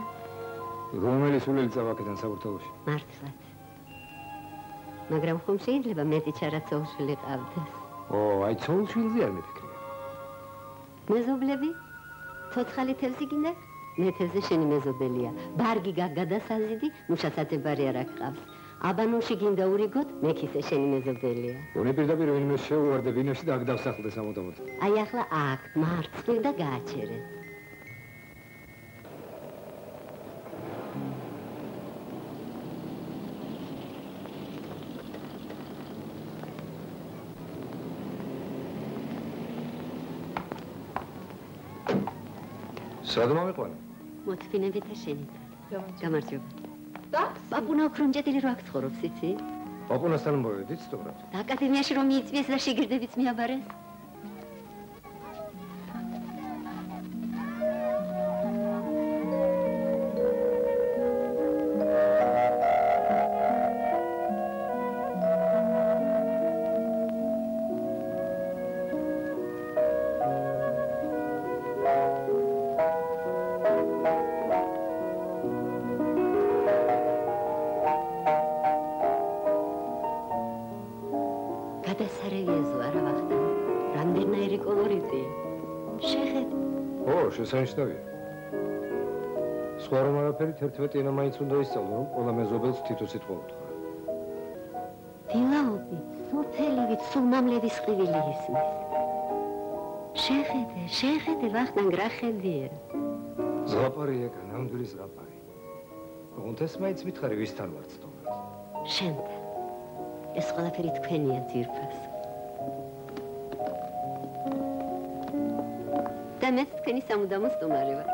რომელი სულელი წავაკეთან საბურთალოში? მართლაც. მაგრამ ხომ შეიძლება მეტი ჩარაცოუშვილი ყავდეს? აი ცოულშვილზე არ მიფიქრია. მეზობლები? ცოცხალი თევზი გინდა? მე თევზი შენი მეზობელია. ბარგი გაგადასაზიდი, მუშასათებარი არ აკყავს. აბანოში გინდა ურიგოთ, მე ქისე შენი მეზობელია. უნი პირდაპირ ვინმე შეუვარდე ბინაში და აქ დავსახლდეს ამოდამოდ. აი ახლა აქ მარცხნივ და გააჩერე. სად მომიყვანე? მოთფინებით და შენით. გამარჯობა. პაპუნა ოქრონჭედილი რო აქ ცხოვრობს, იცი? პაპუნასთან მოვედით, სწორად. და აკადემიაში რომ მიიწვიეს და შეგირდებიც მიაბარეს? შესანიშნავია. სხვა რომ არაფერი 11 ენა მაინც უნდა ისწავლო, რომ ყველა მეზობელს თითო სიტყვა უთხრა. დილაობით, სულთელივით, სულმამლების ყივილი ისმის. შეხედე, ვახტანგ, რა ხედია? ზღაპარი ეკა, ნამდვილი ზღაპარი. ოღონდ ეს მაინც მითხარი, ვისთან ვარ ცდომად? შენთან. ეს ყველაფერი თქვენია ძირფას. და მეც თქვენი სამუდამო სტუმარი ვარ.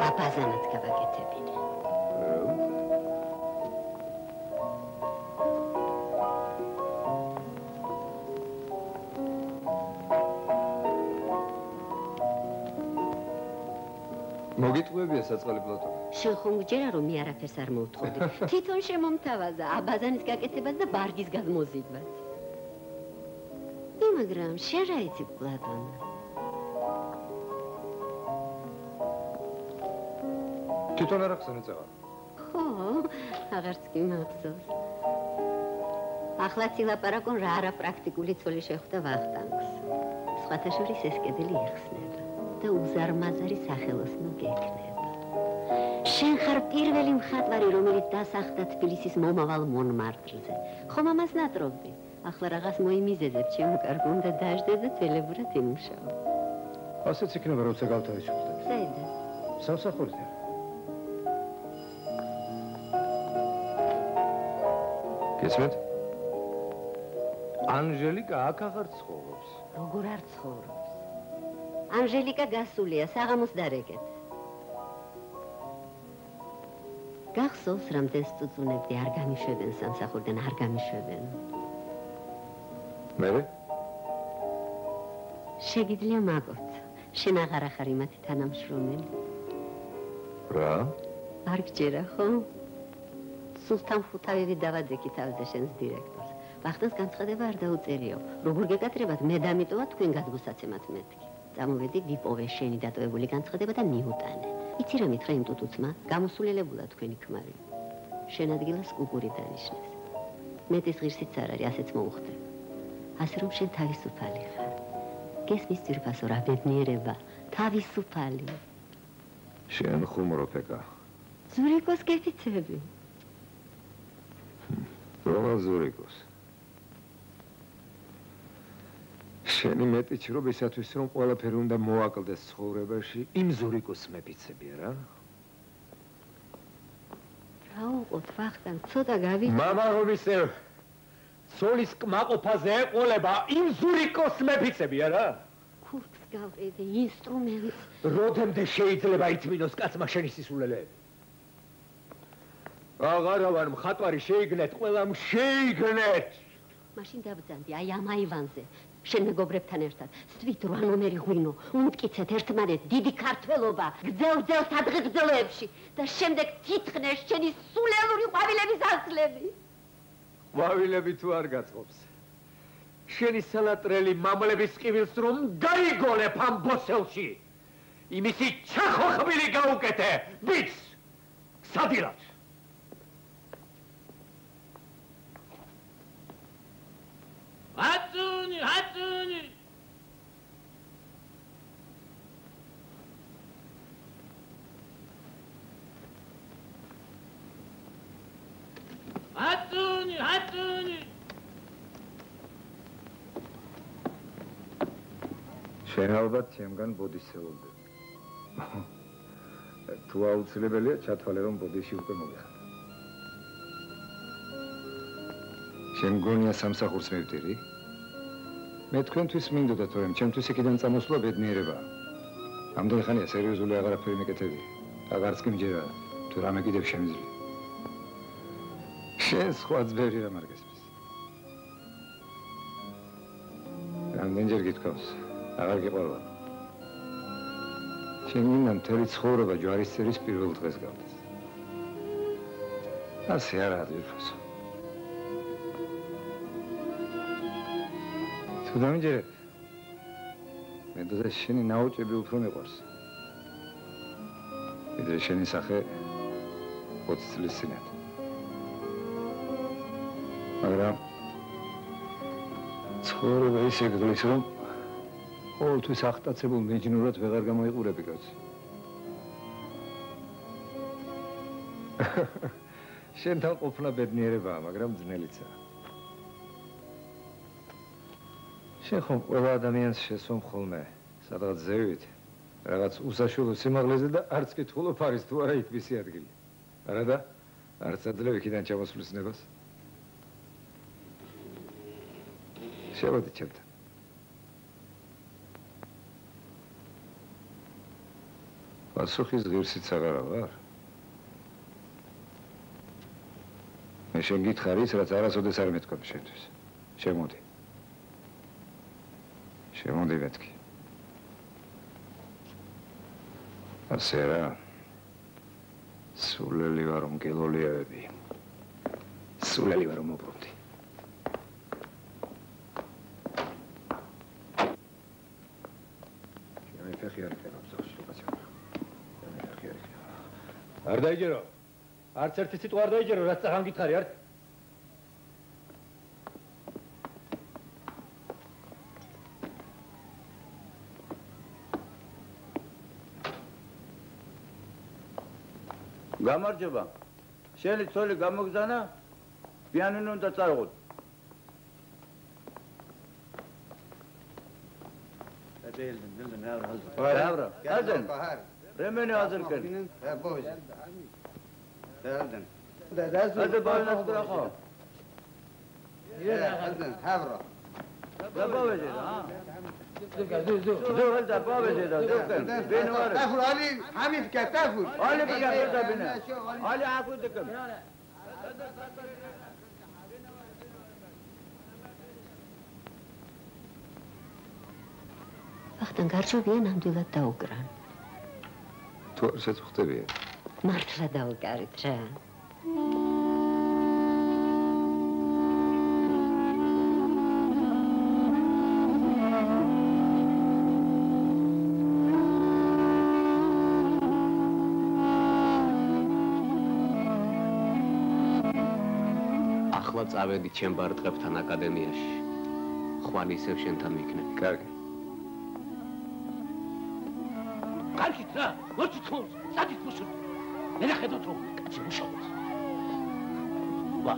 აბაზანად გავაკეთებინე. მოგიტყუებია საწყალი პლატონი. შენ ხომ გჯერა რომ მე არაფერს არ მოვთხოვდი. თვითონ შემომთავაზა აბაზანის გაკეთებას და ბარგის გადმოზიდვას. მაგრამ შენ რა იცი პლატონა? თვითონ არ ახსენე წავა. ხო, აღარც კი მახსოვს. ახლა ცილაპარაკონ რა არა პრაქტიკული ცოლი შეხვდა ვახტანგს. სხვათა შორის ეს კედელი იხსნება და უზარმაზარი სახელოსნო გექნება. შენ ხარ პირველი მხატვარი, რომელიც დასახლდა თბილისის მომავალ მონმარტრზე. ხომ ამას ნატრობდი? ახლა რაღაც მოიმიზეზებ, ჩემო კარგო, უნდა დაждდე და ძელებურად იმუშაო. ასეც იქნება, როცა გავთავისუფლდეთ. საიდან? სამსახურიდან. გესმით? ანჟელიკა აქ აღარ ცხოვრობს. როგორ არ ცხოვრობს? ანჟელიკა გასულია, საღამოს დარეკეთ. გახსოვს, რამდენ სტუწუნებდი არ გამიშვებენ სამსახურიდან, არ გამიშვებენ. მერე? შეგიძლია მაგოთ. შენ აღარ ახარ იმათი თანამშრომელი. რა? არ გჯერა, ხო? სულთან ხუთავივი დავადექი თავზე შენს დირექტორს. ვახტანს განცხადება არ დაუწერიო. როგორ გეკატრებათ, მე დამიტოვა თქვენ გადმოსაცემად მეთქი. წამოვედი, ვიპოვე შენი დატოვებული განცხადება და მიუტანე. იცი რა მითხრა იმ ტუტუცმა? გამოსულელებულა თქვენი ქმარი. შენ ადგილას კუკური დანიშნეს. მეტის ღირსიც არ არის, ასეც მოუხდება. ასე რომ შენ თავისუფალი ხარ. გესმის ძირფასო რა ბედნიერება, თავისუფალი. შენ ხუმრო ფეკა. ზურიკოს გეფიცები. რომელ ზურიკოს? შენი მეტი ჩრობისათვის რომ ყველაფერი უნდა მოაკლდეს ცხოვრებაში, იმ ზურიკოს მეფიცები რა? რა უყოთ ვახტანგ, ცოტა გავი. მამა რომ ისე სოლის კმაყოფაზე ეყოლება, იმ ზურიკოს მეფიცები რა? ქურთს გავყიდე, ინსტრუმენტს. როდემდე შეიძლება ითმინოს კაცმა შენი სისულელეები? აღარა ვარ მხატვარი, შეიგნეთ, ყველამ შეიგნეთ. მაშინ დაბრძანდი აი ამ აივანზე. შენ მეგობრებთან ერთად, სვით 8 ნომერი ღვინო, უმტკიცეთ ერთმანეთ დიდი ქართველობა, გძელ-ძელ სადღეგრძელოებში და შემდეგ თითქნეს შენი სულელური ყვავილების ასლები. ყვავილები თუ არ გაწყობს. შენი სალატრელი მამლების ყივილს რომ გაიგონებ ამ ბოსელში. იმისი ჩახოხბილი გაუკეთე, ბიც! სადილად! Hatuni, hatuni. Hatuni, hatuni. შენ ალბათ ჩემგან ბოდიშს ელოდებდი. თუ აუცილებელია ჩათვალე რომ ბოდიში უკვე მოგიხარ. შენ გონია სამსახურს მივდირი? მე თქვენთვის მინდოდა, თორემ ჩემთვის იქიდან წამოსვლა ბედნიერებაა. ამდენი ხანია სერიოზული აღარაფერი მეკეთები. აღარც კი მჯერა, თუ რამე კიდევ შემიძლია. შენ სხვა ძვერი რამ არ გესმის. რამდენჯერ გითხოვს, აღარ გიყვარვა. შენ მინდა მთელი ცხოვრება ჯვარისწერის პირველ დღეს გავდეს. ასე არ არის. თუ დამიჯერებ, მე და შენი ნაოჭები უფრო მიყვარს. ვიდრე შენი სახე 20 წლის წინათ. მაგრამ ცხოვრება ისე გგლის, რომ ყოველთვის აღტაცებულ მეჯნურად ვეღარ გამოიყურები კაცი. შენთან ყოფნა ბედნიერებაა, მაგრამ ძნელიცაა. შენ ხომ ყველა ადამიანს შესვამ ხოლმე, სადღაც ზევით, რაღაც უსაშუალო სიმაღლეზე და არც კითხულობ არის თუ არა იქ მისი ადგილი. არა და? არც აძლევ იქიდან ჩამოსვლის ნებას? შევედი ჩემთან. პასუხის ღირსიც აღარა ვარ. მე შენ გითხარ ის, რაც არასოდეს არ მეთქვა შენთვის. შემოდი. შემოდი მეთქი. ასე რა. სულელი ვარ რომ გელოლიავები. სულელი ვარ რომ მობრუნდი. შენ ფეხი არ ქენავს ზოგში უკაცია. შენ ფეხი არ ქენავს. არ დაიჯერო. არც ერთი სიტყვა არ დაიჯერო, რაც წაღან გითხარი არ. გამარჯობა. შენი ცოლი გამოგზანა? პიანინო უნდა წარღოთ. Bravo. Geldin. Remeni hazır kır. Geldin. Hadi boyuna bırakın. Geldin. Havra. Da babacı ha. Dur da babacı da dur. Beni var. Tafur Ali Hamif ke tafur. Ali bir gel da beni. Ali aku dıkım. ვახტანგ გარჩევია ნამდვილად დაუგრან. თუ არცაც ხდებია. მართლა დაუკარით რა. ახლა წავედი ჩემ ბარტყებთან აკადემიაში. ხვალ ისევ შენთან ვიქნებ. კარგი. კარგით რა, მოწიწმოს, სადით მოსული. მე ნახედოთ რომ კაცი მუშაობს. ვა.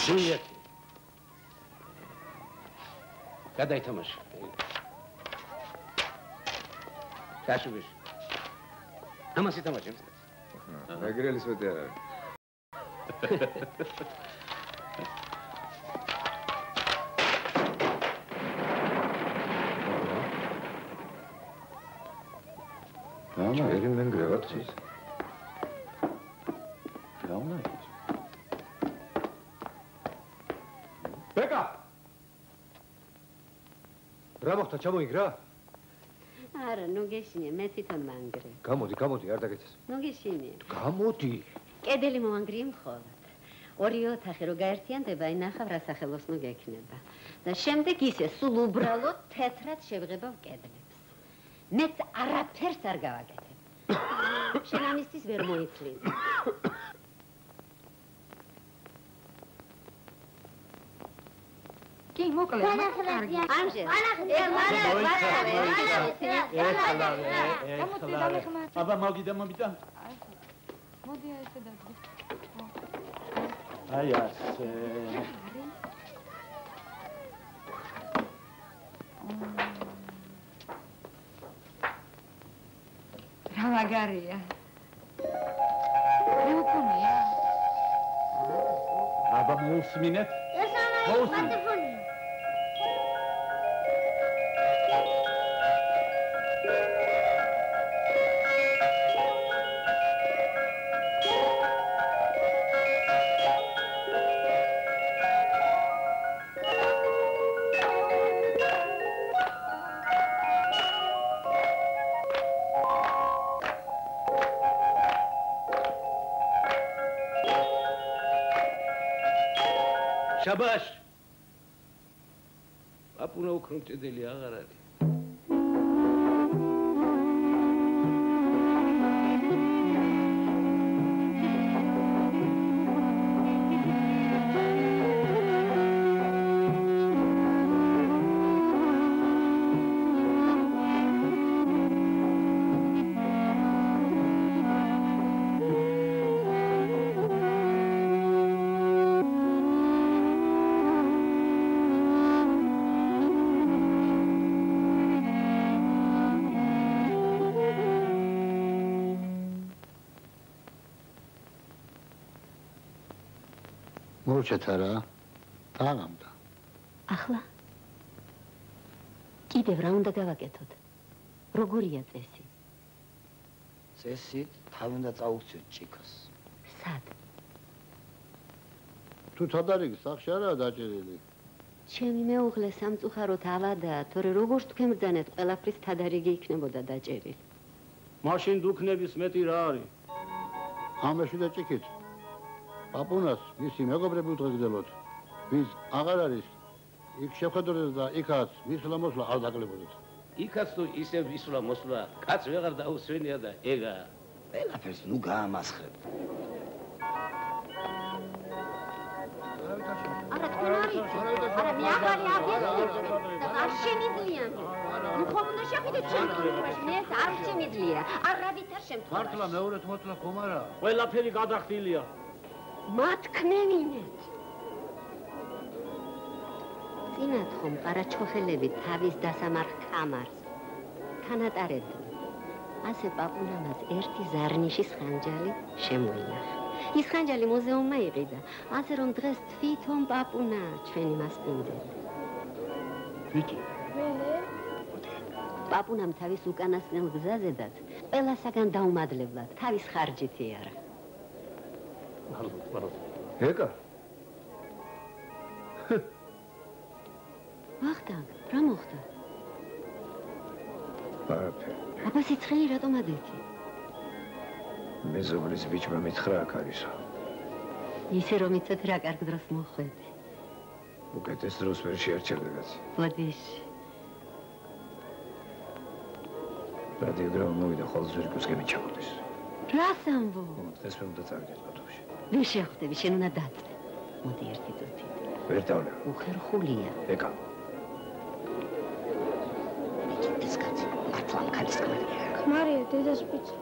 შეიათი. გადაითამაშე. გაშუბის. ამას ითამაშე. ეგრელის მეტი არ არის. ამა ერინმენ გრევაჩის. რაუნა ის? ბეკა! რა მოხდა, ჩამოიგრა? არა, ნუ გეშინია, მე თვითონ მანგრე. გამოდი, არ დაგეცეს. ნუ გეშინია. გამოდი. კედელი მომანგრიე მხოლოდ. ორი ოთახი რო გაერთიანდება, ნახავ რა სახელოსნო გექნება. და შემდეგ ისე სულ უბრალოდ თეთრად შევღებავ კედლებს. მეც არაფერს არ გავაკეთებ. შენ ამისთვის ვერ მოიცლი. კი, მოკლედ, კარგი. ამჟე. აბა მოგიდა. მოდი ესე დადგე. აი ასე. რა მაგარია. მე მქონია. აბა მოусმინეთ. ეს არის პატეფონი. შაბაშ. პაპუნა უფრო მჭედელი აღარ არის. ჩეთარა დაღამდა ახლა კიდევ რა უნდა გავაკეთოთ როგორია წესი წესი თავი უნდა წაუხციოთ ჭიქას სად თუ თადარიგი სახში არაა დაჭერილი ჩემი მეუღლე სამწუხაროდ ავადა თორე როგორც თქვენ ბრძანეთ ყველაფრის თადარიგი იქნებოდა დაჭერილი მაშინ დუქნების მეტი რა არის ამაში და ჭიქით პაპუნას მისი მეგობრები უდღეგდელოთ ვის აღარ არის იქ შეხედოთ და იქაც მისვლა მოსვლა არ დაკლებოდეთ იქაც თუ ისევ ისვლა მოსვლა კაც ვეღარ დაუსვენია და ეგა ყველაფერს ნუ გაამასხრებ არა თქმარი არა მე აღარი არ შემიძლია ნუ ხომ უნდა შეხვიდეთ შემთხვევაში მე არ შემიძლია არავითარ შემთხვევაში მართლა მეორეთ მოწლა ხომ არა ყველაფერი გადახდილია მათ ქმნინეთ წინათ ხომ ყარაჩოხელები თავის დასამარხ კამარს თანატარებდნენ ასე პაპუნამაც ერთი ზარნიშის ხანჯალი შემოინახა ის ხანჯალი მუზეუმმა იყიდა ასე რომ დღეს თვითონ პაპუნა ჩვენი მასპინძელი ბიჭი პაპუნამ თავის უკანასკნელ გზაზედაც ყველასაგან დაუმადლებლად თავის ხარჯით იარა ეკა ვახტანგ რა მოხდა არაფერი აბა სიცხელი რატომ ადეთი მეზობლის ბიჭმა მითხრა აქ არისო ისე რომ იცოდი რა კარგ დროს მოხვედი უკეთეს დროს ვერ შეარჩევდი კაცი ბოდიში რადიოგრამა მოვიდა ხოლმე ზურგოსკები ჩაგვდის რას ამბობ დღეს მე უნდა წავიდეთ ბათუმში ვერ შეხვდები შენ უნდა დაწვე მოდი ერთი წუთი ვერ დავле უხერხულია ეკა ეს კაცი მართლა მკაცმარია მარია დედასპიცა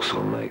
ხსომაი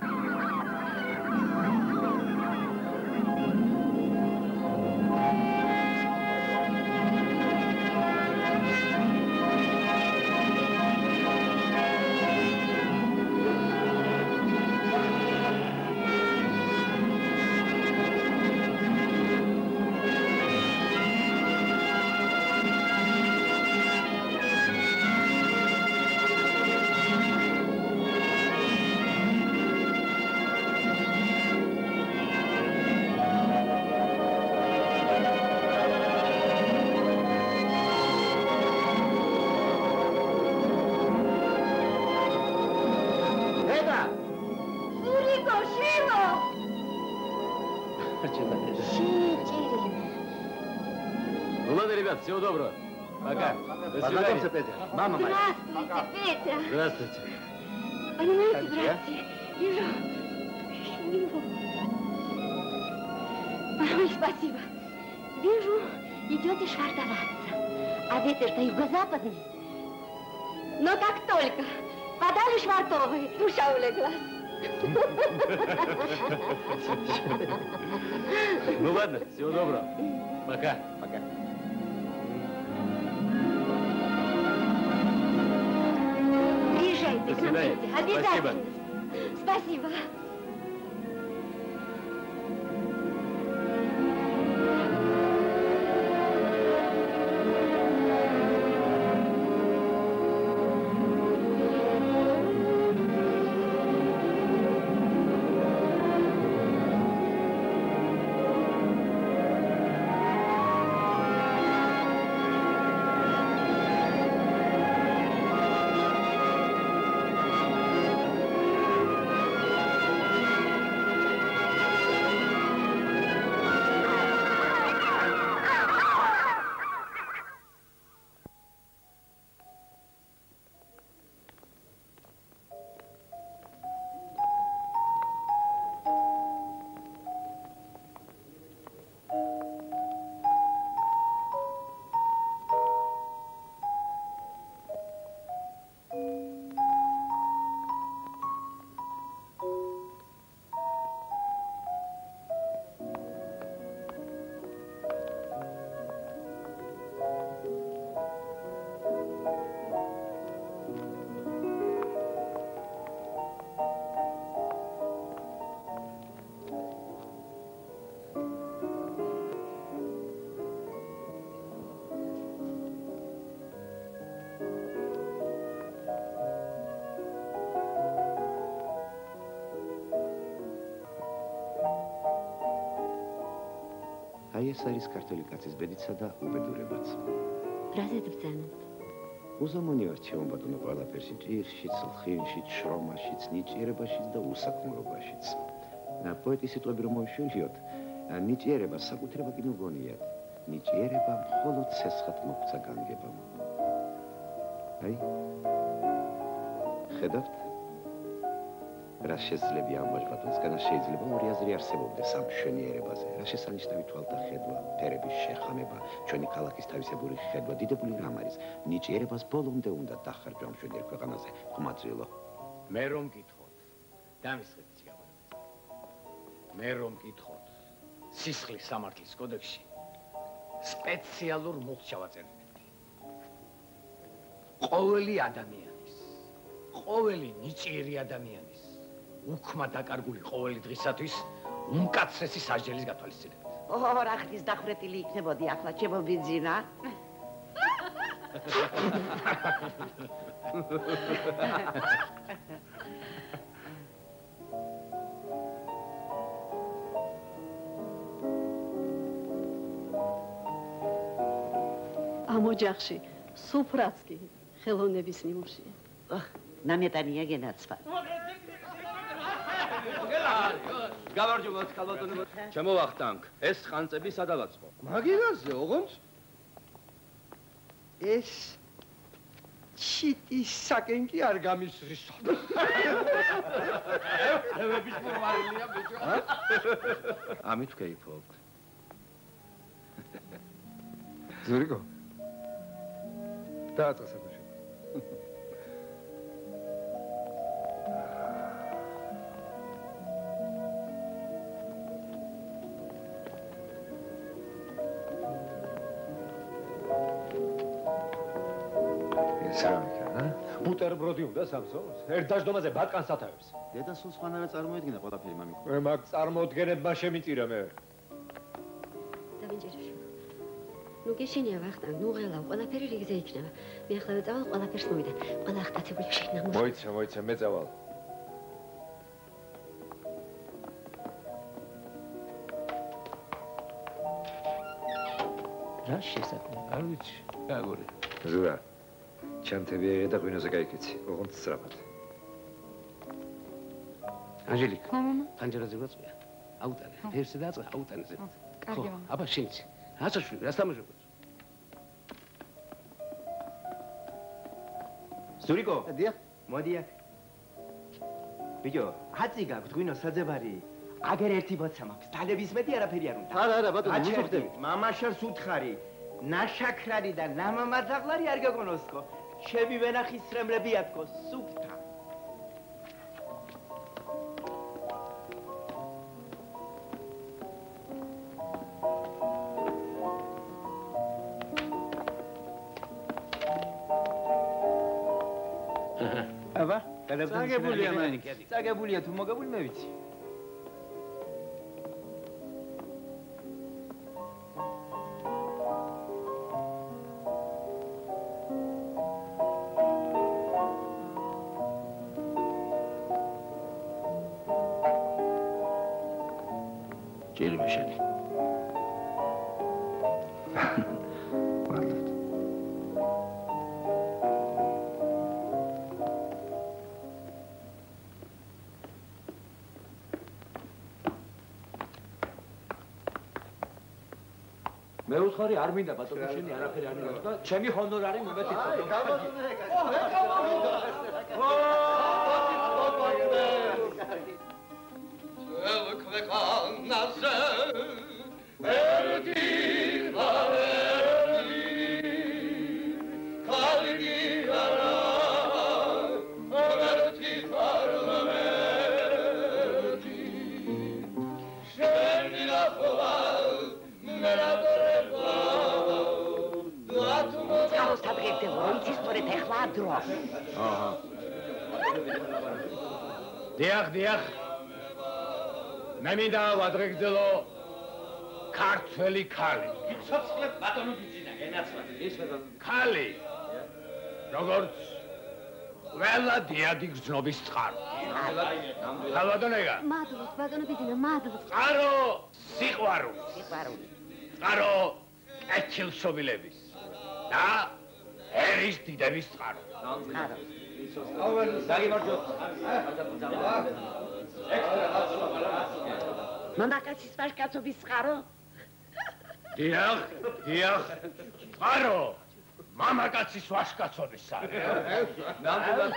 Всего доброго. Пока. До свидания. Петя. Мама моя. Здравствуйте, Петя. Здравствуйте. Понимаете, братцы, вижу его. Ой, спасибо. Вижу, идете швартоваться. А ветер-то юго-западный. Но как только подали швартовые, душа улеглась. Ну ладно, всего доброго. Пока. Пока. Приезжайте, До свидания. обязательно. Спасибо. ეს არის ქართული კაცის ბედიცა და უბედურებაც. რაზეც ბრძანებთ? უზომონი ვარ ჩემბატონო ყველაფერში, ჭირშიც, ლხინშიც, შრომაშიც, ნიჭიერებაშიც და უსაქმურობაშიც. პოეტის სიტყვები რომ მოვშველიოთ, ნიჭიერება საკუთრება კი ნუგონიათ. ნიჭიერება მხოლოდ ცესხად მოგვცა განგებამ. აი, ხედავთ? რა შეძლები ამ ბატონისგან შეიძლება ორი აზრი არსებობდეს ამ მშვენიერებაზე. რა შესანიშნავი თვალთა ხედვა, ფერების შეხამება, ჩვენი ქალაქის თავისებური ხედვა, დიდებული რამ არის. ნიჭიერებას ბოლომდე უნდა დახარჯვა ამ მშვენიერ ქვეყანაზე, ხმაძილო. მე რომ მკითხოთ, დამისხეთ სიგაბონებს. მე რომ მკითხოთ, სისხლის სამართლის კოდექსში სპეციალურ მუხტს ჩავაწერეთ. ყოველი ადამიანის, ყოველი ნიჭიერი ადამიანის უქმა დაკარგული ყოველი დღისათვის უმკაცრესი სასჯელის გათვალისწინებით. ოჰ, რა ხნის დახვრეტილი იქნებოდი ახლა ჩემო ბენზინა? ამ ოჯახში სუფრაც კი ხელოვნების ნიმუშია. ნამეტანია გენაცვა. გავარჯობოთ ქალბატონო. ჩემოვახტანგ, ეს ხანწები სადავაწყო. მაგილაზე, ოღონდ ეს ჩიტის საკენკი არ გამისრისო. ევების მომარილია ბიჭო. ამით ვქეიფობთ. ზურიკო. დააწყე საქმეში. ბუტერბროდი უნდა სამსონს? ერთ დაждომაზე ბატკანს ათავებს. დედა სულ სხვანაირად წარმოედგინა ყველაფერი მამიკო. მაგ წარმოუდგენებმა შემიწირა მე. დავინჯერე. ნუ გეშინია ვახტანგ, ნუ ღელა, ყველაფერი რიგზე იქნება. მე ახლა ვეწავალ, ყველაფერს მოვიდა. ყველა ახტაცებული შეინა. მოიცა, მე წავალ. რა შესაძლოა? არ ვიცი, გაგორე. ზურა. ჩანთები აიღე და ღვინოზე გაიქეცი, ოღონდ სწრაფად. ანჟელიკა, ფანჯარაზე ვაწვია. აუტანე, ფერსი დააწვა, აუტანე ზე. კარგი მამა. აბა შენიცი. აცაშვილი, რას თამაშობ? ზურიკო, დიახ, მოდი აქ. ბიჭო, აცი გაქვს ღვინოს საძებარი. აგერ ერთი ბოცა მაქვს. დალების მეტი არაფერი არ უნდა. არა, ბატონო, მუსუხდები. მამაშას უთხარი. ნაშაქრარი და ნამამაძაღლარი არ გაგონოსკო. ჩემი ვენახის სრემლები ათქო სუფთა. აბა, წაგებულია მანიკი. წაგებულია თუ მოგებული მე ვიცი. მე უთხარი არ მინდა ბატონო შენი არაფერი არ მინდა და ჩემი ჰონორარი მომეთითო. აი, გამოდონე ეგ. ქვეყანაზე ერთი ხალხი ხალხი არა ერთი პარლამენტი შენი ლაფოვა მერადორება გავს თაბგებდებო იცი სწორედ ეხლა დრო. აჰა. დიახ. მე მინდა ვადრეგძელო ქართველი ქალი. ცოცხლებ ბატონო ბიძინა გენაცვალე. ის ბატონო. ქალი. როგორც ყველა დიადი გრძნობის წყარო. ხალბატონეგა. მადლობთ, ბატონო ბიძინა, მადლობთ. წყარო, სიყვარული. წყარო კეთილშობილების და ერის დიდების წყარო. დაგიმარჯოთ. მამაკაცის ვაჟკაცობის წყარო? დიახ, დიახ. წყარო მამაკაცის ვაჟკაცობის არის. ნამდვილად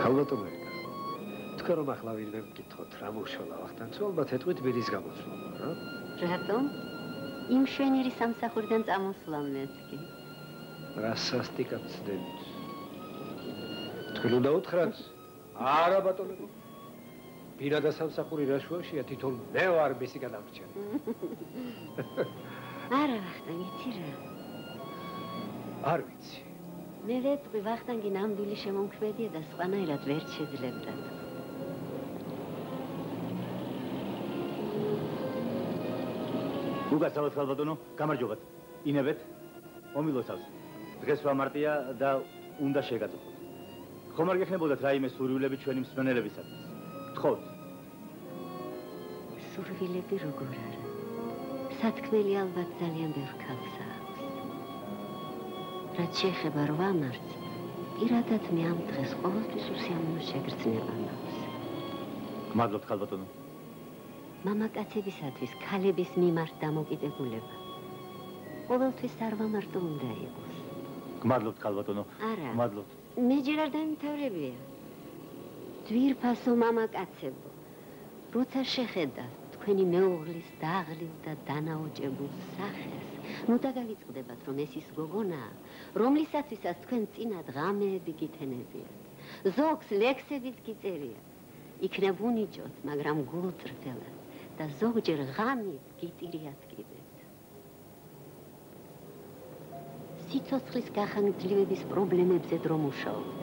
ქალბატონო, თქვენ რომ ახლა ვინმე მკითხოთ რა მოშოლა ვახთან, ალბათ ეთყვით ბირის გამოსვლა, რა? რატომ? იმ შვენიერი სამსახურიდან წამოსვლა მეთქი. რა სასტიკად ცდებით. თქვენ უნდა უთხრათ? არა ბატონო. ბირა და სამსახური რა შუაშია, თვითონ მე ვარ მისი გადამრჩენი. არა ვახტანგ, იცი რა? არ ვიცი. მე ვეტყვი ვახტანგი ნამდვილი შემომქმედია და სხვანაირად ვერ შეძლებდა. გუგაცავთ ხალბატონო, გამარჯობათ. ინებეთ. მომილოცავს. დღეს 8 მარტია და უნდა შეგაწყვეტოთ. ხომ არ გექნებოდათ რაიმე სურვილები ჩვენი მსმენელებისათვის? გთხოვთ. სურვილები როგორ არა? სათქმელი ალბათ ძალიან ბევრ ქალს აქვს. რაც შეეხება 8 მარტს, პირადად მე ამ დღეს ყოველთვის უსიამოვნო შეგრძნება მაქვს. გმადლობთ ხალბატონო. მამაკაცებისათვის ქალების მიმართ დამოკიდებულება ყოველთვის არ ვამარტო უნდა იყოს. გმადლობთ ხალბატონო. არა. გმადლობთ. მე ჯერ არ დამთავრებია. ძვირფასო მამაკაცებო, როცა შეხედავ თქვენი მეუღლის დაღლილ და დანაოჭებულ სახეს, ნუ დაგავიწყდებათ, რომ ეს ის გოგონაა, რომლისათვისაც თქვენ წინა დღამეები გითენებიათ. ზოგს ლექსებიც გიწერიათ. იქნებ უნიჭოთ, მაგრამ გულწრფელად და ზოგჯერ ღამით გიტირიათ კიდეც. სიცოცხლის გახანგრძლივების პრობლემებზე დრო მუშაობთ.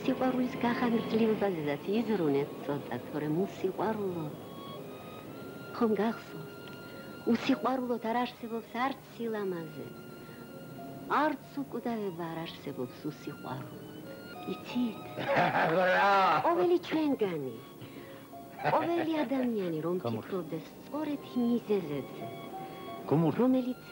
სიყვარულის გახანგრძლივებაზედაც იზრუნეთ ცოტა, თორემ უსიყვარულო. ხომ გახსოვთ? უსიყვარულოდ არ არსებობს არც სილამაზე. არც უკვდავება არ არსებობს უსიყვარულოდ. იცით? ყოველი ჩვენგანი, ყოველი ადამიანი რომ ფიქრობდეს სწორედ იმ მიზეზებზე, რომელიც